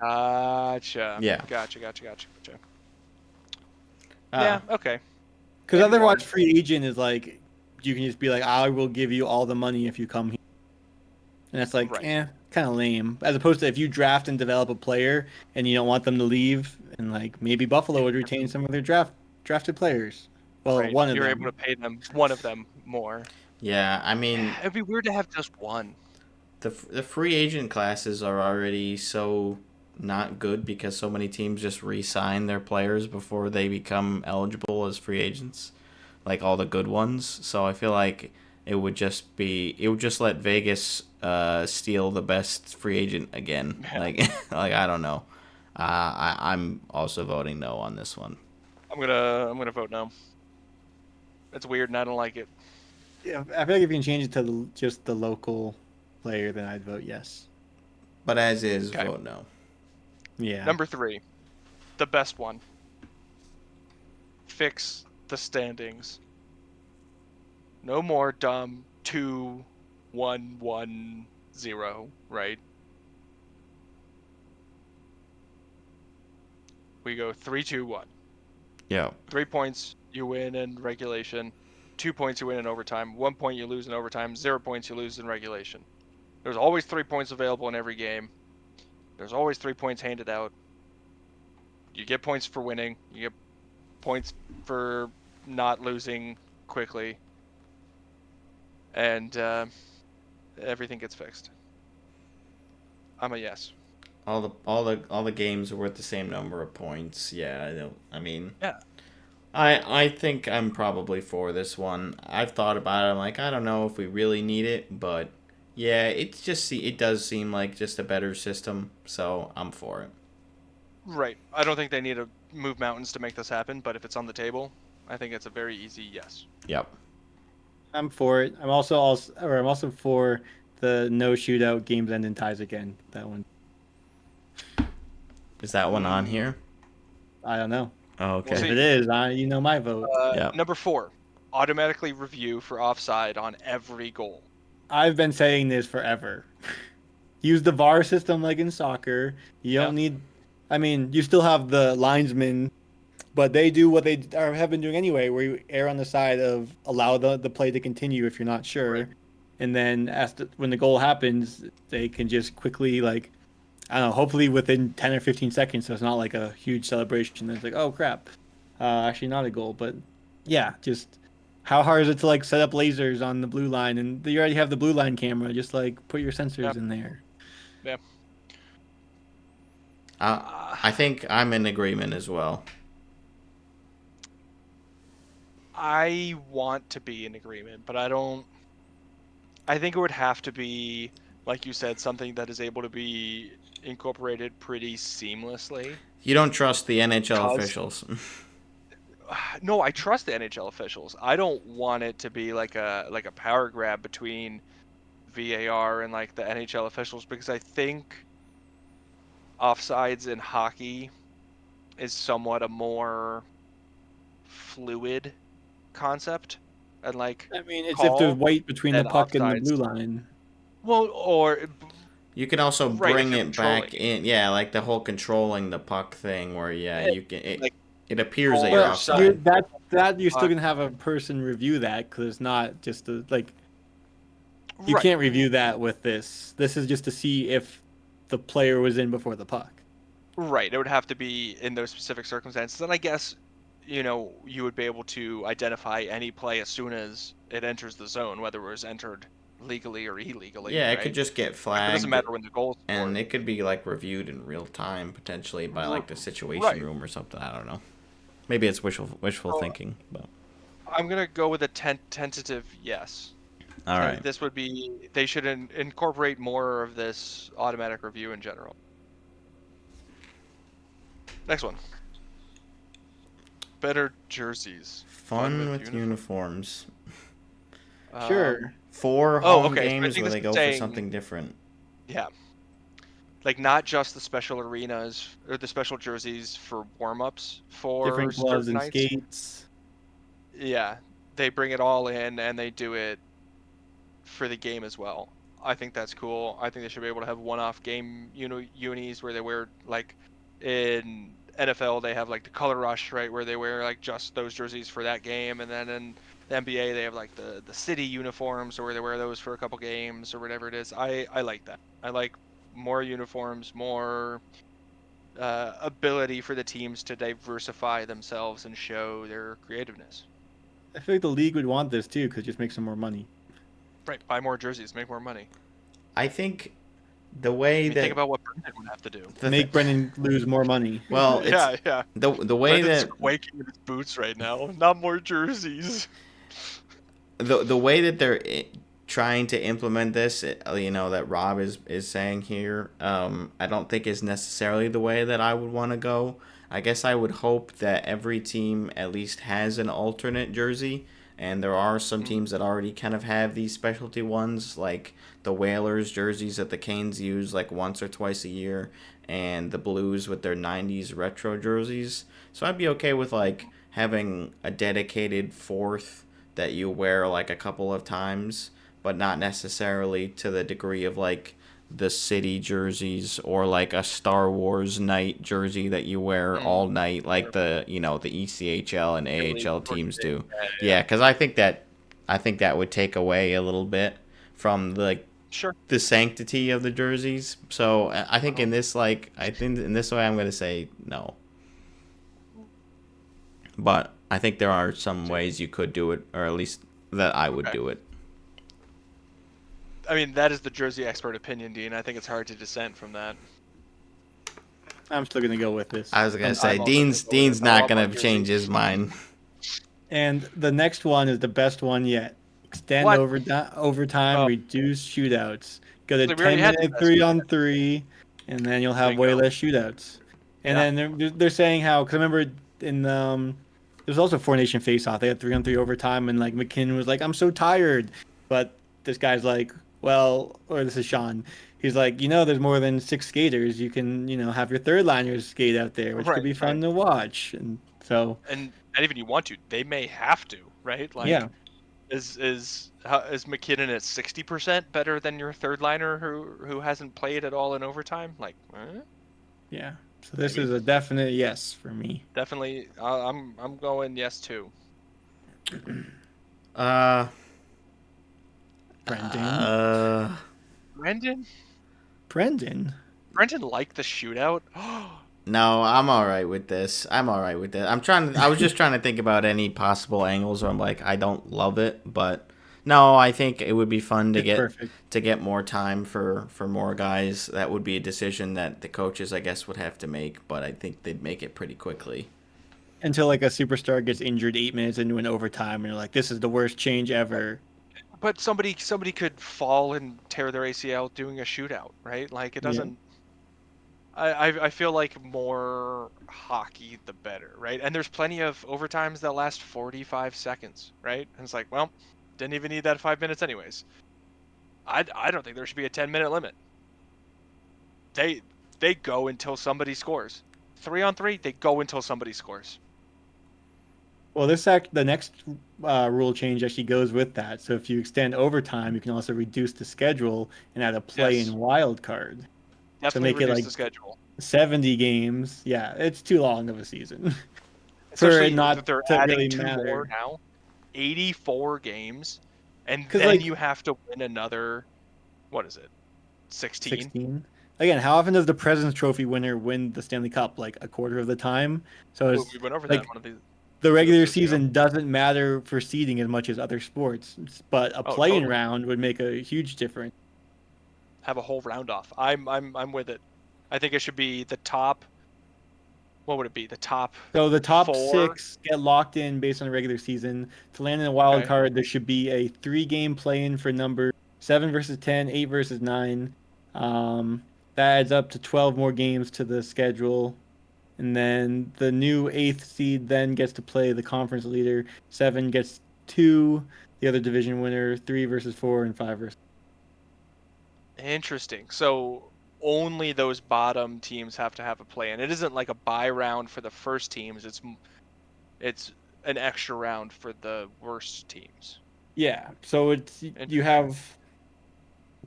Gotcha. Yeah. Gotcha. Uh, Yeah. Okay. Because Maybe otherwise, one. free agent is like you can just be like, I will give you all the money if you come here, and it's like, Right. kind of lame. As opposed to if you draft and develop a player and you don't want them to leave, and like maybe Buffalo would retain some of their drafted players. Well, Right. one of You're them. able to pay one of them more. yeah, I mean, It'd be weird to have just one. the free agent classes are already so not good because so many teams just re-sign their players before they become eligible as free agents, like all the good ones. So I feel like it would just let Vegas steal the best free agent again. Yeah. Like I don't know. I'm also voting no on this one. I'm gonna vote no. It's weird and I don't like it. Yeah, I feel like if you can change it to just the local player, then I'd vote yes. But as is, Okay. vote no. Yeah. Number 3, the best one. Fix the standings. No more dumb 2-1-1-0, right? We go 3-2-1. Yeah. 3 points you win in regulation, 2 points you win in overtime, 1 point you lose in overtime, 0 points you lose in regulation. There's always 3 points available in every game. There's always 3 points handed out. You get points for winning. You get points for not losing quickly. And everything gets fixed. I'm a yes. All the games are worth the same number of points. Yeah, I don't. I mean, Yeah. I think I'm probably for this one. I've thought about it. I'm like, I don't know if we really need it, but yeah, it does seem like just a better system. So I'm for it. Right. I don't think they need to move mountains to make this happen, but if it's on the table, I think it's a very easy yes. Yep. I'm for it. I'm also for the no shootout, games end in ties again. That one. Is that one on here? I don't know. Oh, okay. We'll If see. it is, you know my vote. Yeah. Number 4, automatically review for offside on every goal. I've been saying this forever. Use the VAR system like in soccer. You don't need. I mean, you still have the linesmen, but they do what they have been doing anyway, where you err on the side of allow the play to continue if you're not sure, Right. and then when the goal happens, they can just quickly like, I don't know, hopefully within 10 or 15 seconds, so it's not like a huge celebration. It's like, oh crap, actually not a goal, but yeah, just how hard is it to like set up lasers on the blue line, and you already have the blue line camera, just like put your sensors in there. Yeah. I think I'm in agreement as well. I want to be in agreement, but I don't. I think it would have to be, like you said, something that is able to be incorporated pretty seamlessly. You don't trust the NHL Because officials. no, I trust the NHL officials. I don't want it to be like a power grab between VAR and like the NHL officials, because I think offsides in hockey is somewhat a more fluid concept and like I mean, it's if there's call white between the than puck and the offsides. blue line. Well, or You can also right, if bring you're it back controlling in, yeah, like the whole controlling the puck thing, where yeah, it, you can like it appears that call you're your But side. offside. you're still Puck. gonna have a person review that because it's not just like you Right. can't review that with this. This is just to see if the player was in before the puck. Right, it would have to be in those specific circumstances. And I guess, you would be able to identify any play as soon as it enters the zone, whether it was entered legally or illegally, Yeah, it could right? just get Like, it doesn't flagged, matter when the goal's and scored. it could be like reviewed in real time potentially by like the situation Right. room or something. I don't know. Maybe it's wishful So thinking, but I'm gonna go with a tentative yes. all right. This would be they should incorporate more of this automatic review in general. Next one. Better jerseys. Fun with uniforms. Sure. 4 Oh, home okay. So I games think where this they is go for saying, something different. yeah, like not just the special arenas or the special jerseys for warm-ups for Different gloves certain and nights. skates. Yeah, they bring it all in and they do it for the game as well. I think that's cool. I think they should be able to have one-off game, unis where they wear like in NFL they have like the color rush, right, where they wear like just those jerseys for that game, and then in the NBA they have like the city uniforms, or where they wear those for a couple games or whatever it is. I like that. I like more uniforms, more ability for the teams to diversify themselves and show their creativeness. I feel like the league would want this too because it just makes some more money. Right, buy more jerseys, make more money. I think the I way mean, that think about what Brendan would have to do. Make Brendan lose more money. well, it's Yeah. the way Brendan's that quaking in his boots right now. Not more jerseys. the way that they're trying to implement this, that Rob is saying here, I don't think is necessarily the way that I would want to go. I guess I would hope that every team at least has an alternate jersey, and there are some teams that already kind of have these specialty ones, like the Whalers jerseys that the Canes use like once or twice a year, and the Blues with their 90s retro jerseys. So I'd be okay with like having a dedicated fourth that you wear like a couple of times, but not necessarily to the degree of like the city jerseys or like a Star Wars night jersey that you wear all night, like the ECHL and AHL teams do. Yeah, because I think that would take away a little bit from Sure. the sanctity of the jerseys. So I think in this way I'm gonna say no. But I think there are some ways you could do it, or at least that I would do it. I mean, that is the jersey expert opinion, Dean. I think it's hard to dissent from that. I'm still gonna go with this. I was gonna say I'm also Dean's gonna go with it. I not love gonna my change jersey. his mind. And the next one is the best one yet. Extend What? overtime, Oh. reduce shootouts. Go to So we already 10 had the minute best 3-on-3, and then you'll have way Bingo. less shootouts. And then they're saying how, because I remember in there's also Four Nation Face Off. They had 3-on-3 overtime, and like McKinnon was like, "I'm so tired," but this guy's like, "Well," or this is Sean. He's like, there's more than 6 skaters. You can, have your third liners skate out there, which could be fun to watch. And so, And not even you want to, they may have to, right? Like, yeah. Is McKinnon at 60% better than your third liner who hasn't played at all in overtime? Like, Yeah. So this is a definite yes for me. definitely. I'm going yes too. Brendan. Brendan liked the shootout. No, I'm all right with this. I was just trying to think about any possible angles where I'm like, I don't love it, but no, I think it would be fun to get more time for more guys. That would be a decision that the coaches, I guess, would have to make, but I think they'd make it pretty quickly. until like a superstar gets injured 8 minutes into an overtime, and you're like, this is the worst change ever. But somebody could fall and tear their ACL doing a shootout, right? Like it Yeah. doesn't. I feel like more hockey the better, right? And there's plenty of overtimes that last 45 seconds, right? And it's like, well, didn't even need that 5 minutes anyways. I don't think there should be a 10-minute limit. They go until somebody scores. 3-on-3, they go until somebody scores. Well, the next rule change actually goes with that. So if you extend overtime, you can also reduce the schedule and add a play-in Yes. wild card. Definitely make it reduce like the schedule. 70 games. Yeah, it's too long of a season. For Especially it not that they're to adding really 2 more matter. now. 84 games. And 'Cause, then like- you have to win another, what is it, 16? 16. Again, how often does the President's Trophy winner win the Stanley Cup? Like a quarter of the time. So We it's went over like that one of these. the regular years ago. season doesn't matter for seeding as much as other sports, but a Oh, play-in totally. round would make a huge difference. Have a whole round off. I'm with it. I think it should be the top. What would it be? The top. So the top 4? 6 get locked in based on the regular season. To land in a wild Okay. card, there should be a 3-game play-in for number 7 versus 10, 8 versus 9. That adds up to 12 more games to the schedule. And then the new 8th seed then gets to play the conference leader. 7 gets 2, the other division winner, 3 versus 4, and 5 versus. Interesting. So only those bottom teams have to have a play, and it isn't like a bye round for the first teams. It's an extra round for the worst teams. Yeah, so you have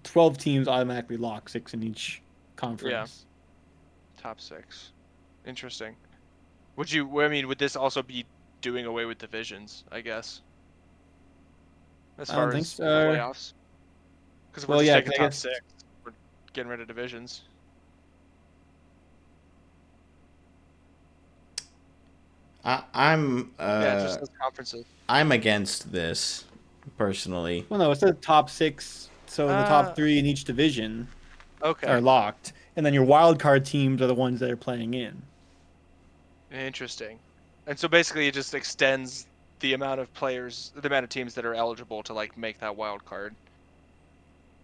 12 teams automatically lock 6 in each conference. Top 6. Interesting. Would this also be doing away with divisions, I guess? As I don't far think as so. playoffs? Because if we're Well, just yeah, taking 'cause I top guess- 6, we're getting rid of divisions. I'm Just those conferences. I'm against this personally. Well, no, it's the top 6. So the top 3 in each division Okay. are locked, and then your wild card teams are the ones that are playing in. Interesting. And so basically it just extends the amount of teams that are eligible to like make that wild card.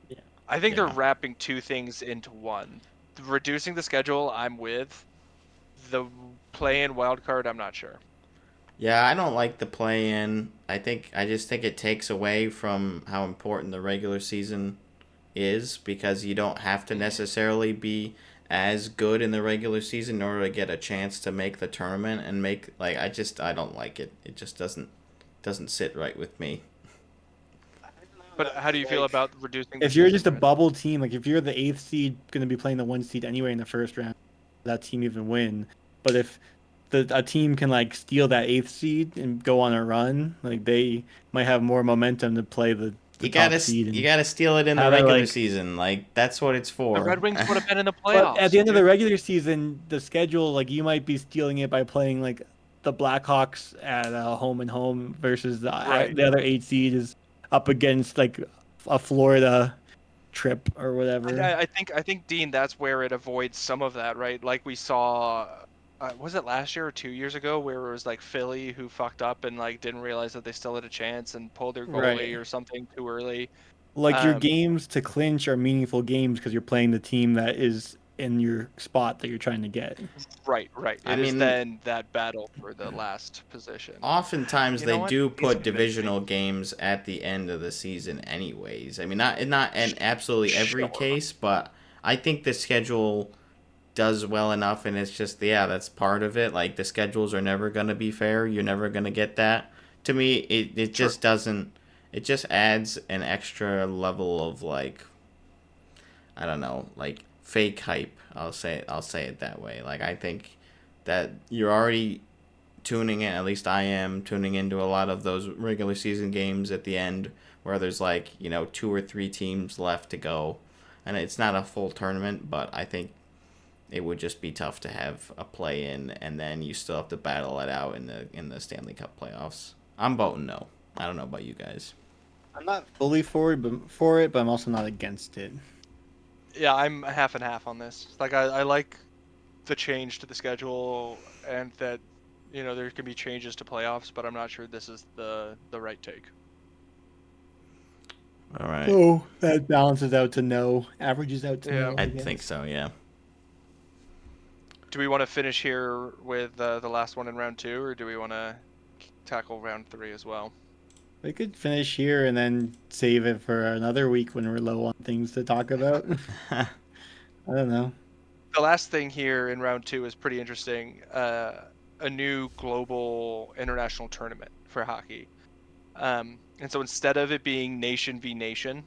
Yeah. I think Yeah. they're wrapping 2 things into one. Reducing the schedule, I'm with. The play-in wild card, I'm not sure. Yeah, I don't like the play-in. I just think it takes away from how important the regular season is, because you don't have to necessarily be as good in the regular season in order to get a chance to make the tournament and I don't like it. It just doesn't sit right with me. But how do you feel about reducing the If you're season, just a Chris? bubble team, like if you're the 8th seed going to be playing the 1 seed anyway in the first round, that team even win. But if a team can like steal that 8th seed and go on a run, like they might have more momentum to play the You top gotta seed. you gotta steal it in the have that, regular like- season. Like that's what it's for. The Red Wings would have been in the playoffs. But at the end of the dude. regular season, the schedule, like you might be stealing it by playing like the Blackhawks at home and home versus Right. the other 8 seed is up against like a Florida trip or whatever. I think Dean, that's where it avoids some of that, right? Like we saw, was it last year or 2 years ago, where it was like Philly who fucked up and like didn't realize that they still had a chance and pulled their goalie Right. or something too early. Like your Um, games to clinch are meaningful games because you're playing the team that is in your spot that you're trying to get. Right. I It is mean- then that battle for the last position. Oftentimes You know they what? do He's put convinced me. divisional games at the end of the season anyways. I mean not in absolutely every Sure. case, but I think the schedule does well enough, and it's just that's part of it. Like the schedules are never going to be fair. You're never going to get that. To me it just doesn't, it just adds an extra level of like, I don't know, like fake hype. I'll say it that way. Like I think that you're already tuning in, at least I am tuning into a lot of those regular season games at the end where there's like, 2 or 3 teams left to go. And it's not a full tournament, but I think it would just be tough to have a play in and then you still have to battle it out in the Stanley Cup playoffs. I'm voting no. I don't know about you guys. I'm not fully for it, but I'm also not against it. Yeah, I'm half and half on this. Like I like the change to the schedule and that there can be changes to playoffs, but I'm not sure this is the right take. All right. Oh, that balances out to no. Averages out to Yeah. no. I guess. think so, yeah. Do we want to finish here with the last one in round 2, or do we want to tackle round 3 as well? We could finish here and then save it for another week when we're low on things to talk about. I don't know. The last thing here in round 2 is pretty interesting. A new global international tournament for hockey. And so instead of it being nation v nation,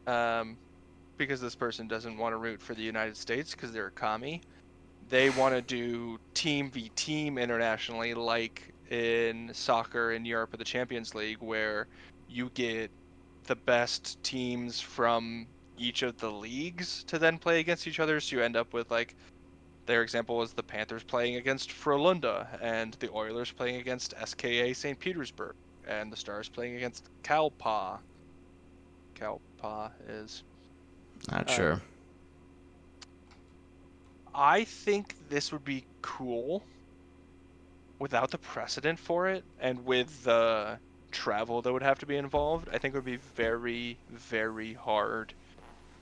because this person doesn't want to root for the United States because they're a commie, they want to do team v team internationally, like in soccer in Europe or the Champions League, where you get the best teams from each of the leagues to then play against each other. So you end up with, like, their example was the Panthers playing against Frölunda and the Oilers playing against SKA St. Petersburg and the Stars playing against Kalpa. Kalpa is. Not sure. I think this would be cool without the precedent for it, and with the travel that would have to be involved. I think it would be very, very hard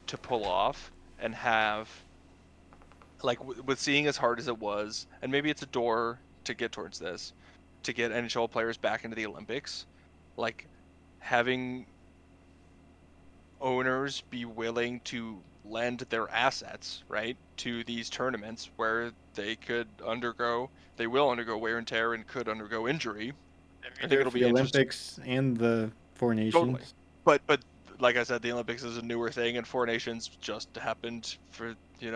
to pull off and have, like, with seeing as hard as it was, and maybe it's a door to get towards this, to get NHL players back into the Olympics, like having owners be willing to lend their assets, right, to these tournaments where they will undergo wear and tear and could undergo injury. I think it'll be the interesting. Olympics and the Four Nations. Totally. But like I said, the Olympics is a newer thing, and Four Nations just happened for, It's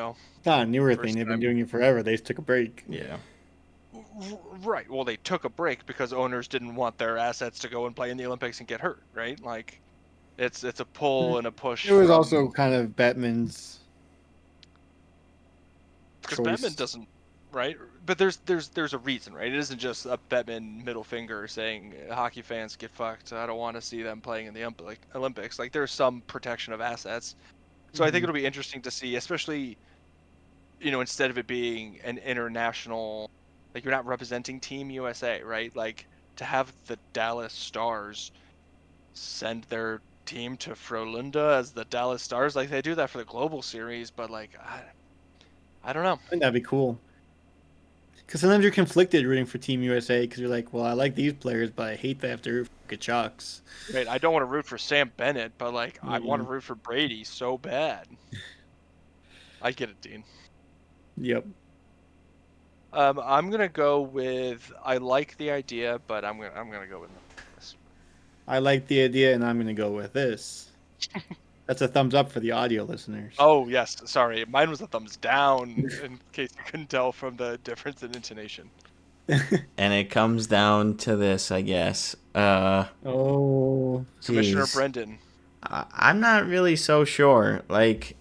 not a newer first thing. They've been time. doing it forever. They just took a break. Yeah. Right. Well, they took a break because owners didn't want their assets to go and play in the Olympics and get hurt, right? Like, it's a pull and a push. It was also kind of Bettman's because choice. Bettman doesn't, right? But there's a reason, right? It isn't just a Bettman middle finger saying hockey fans get fucked. I don't want to see them playing in the Olympics. Like, there's some protection of assets. So I think it'll be interesting to see, especially, instead of it being an international, like, you're not representing Team USA, right? Like, to have the Dallas Stars send their team to Frölunda as the Dallas Stars, like, they do that for the global series, but, like, I don't know. I think that'd be cool. Because sometimes you're conflicted rooting for Team USA because you're like, well, I like these players, but I hate they have to root for Kachucks. Right, I don't want to root for Sam Bennett, but, like, I want to root for Brady so bad. I get it, Dean. Yep. I'm gonna go with, I like the idea, but I'm gonna go with this. I like the idea, and I'm going to go with this. That's a thumbs up for the audio listeners. Oh yes, sorry, mine was a thumbs down. In case you couldn't tell from the difference in intonation. And it comes down to this, I guess. Oh. Commissioner Geez. Brendan. I'm not really so sure. Like,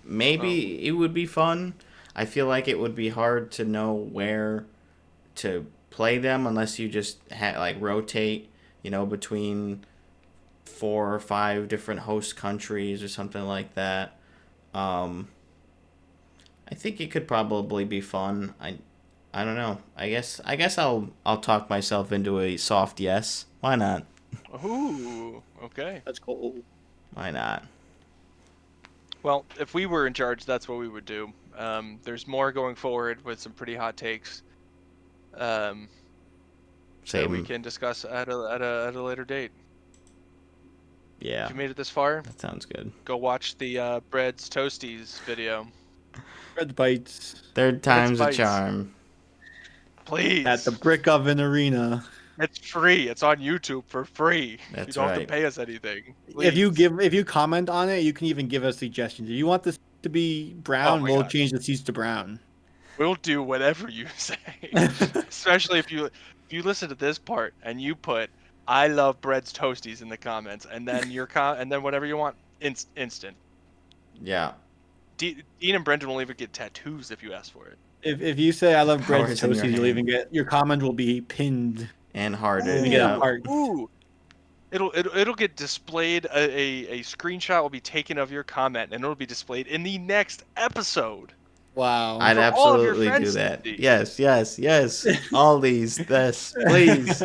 maybe it would be fun. I feel like it would be hard to know where to play them unless you just rotate, between 4 or 5 different host countries or something like that. I think it could probably be fun. I don't know. I guess I'll talk myself into a soft yes. Why not? Ooh, okay. That's cool. Why not? Well, if we were in charge, that's what we would do. There's more going forward with some pretty hot takes. That we can discuss at a later date. Yeah. If you made it this far, That sounds good. go watch the Breads Toasties video. Red Bites. Third time's a Bites. charm. Please. At the Brick Oven Arena. It's free. It's on YouTube for free. That's you don't have right. to pay us anything. If you Please. comment on it, you can even give us suggestions. If you want this to be brown, my we'll God. change the seats to brown. We'll do whatever you say. Especially if you listen to this part and you put "I love Breads Toasties" in the comments, and then and then whatever you want, instant. Yeah. Dean and Brendan will even get tattoos if you ask for it. If you say I love bread Powers in your toasties, you'll hand. even get your comment will be pinned. And hearted. You get Yeah. a heart. Ooh. It'll get displayed. A screenshot will be taken of your comment, and it'll be displayed in the next episode. Wow. I'd For all of your absolutely do friends to that. see. Yes. All these, this, please.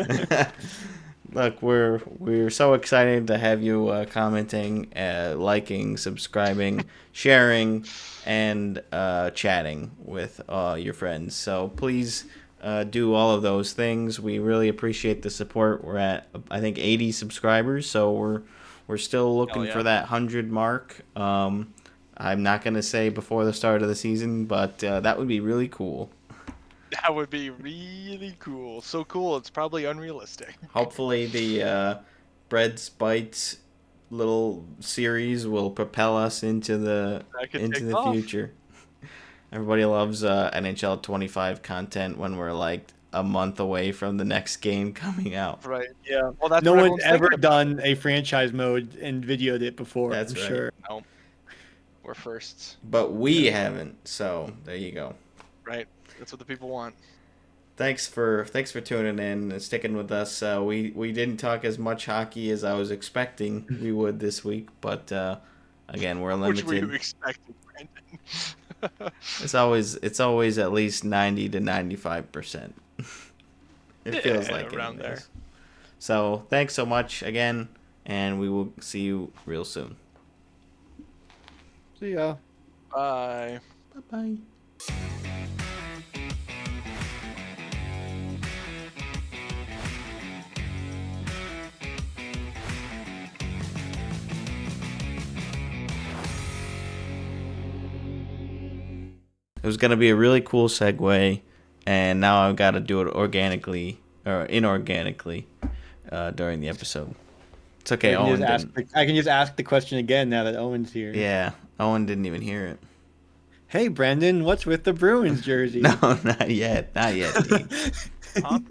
Look, we're so excited to have you commenting, liking, subscribing, sharing, and chatting with your friends. So please do all of those things. We really appreciate the support. We're at, I think, 80 subscribers, so we're still looking yeah. for that 100 mark. I'm not gonna say before the start of the season, but that would be really cool. That would be really cool. So cool, it's probably unrealistic. Hopefully, the Bread's Bites little series will propel us into the That could take off. future. Everybody loves NHL 25 content when we're like a month away from the next game coming out. Right. Yeah. Well, that's No what one's everyone's ever thinking about. done a franchise mode and videoed it before. That's I'm right. sure. No, we're firsts. But we haven't, so there you go. Right. That's what the people want. Thanks for tuning in and sticking with us. We didn't talk as much hockey as I was expecting we would this week, but again, we're limited. Which were you expecting, Brandon? It's always at least 90 to 95%. It feels like around it there. is. So thanks so much again, and we will see you real soon. See ya. Bye. Bye bye. It was gonna be a really cool segue, and now I've got to do it organically or inorganically during the episode. It's okay. Owen didn't. I can just ask the question again now that Owen's here. Yeah, Owen didn't even hear it. Hey, Brendan, what's with the Bruins jersey? No, not yet. Not yet, Dean. Huh?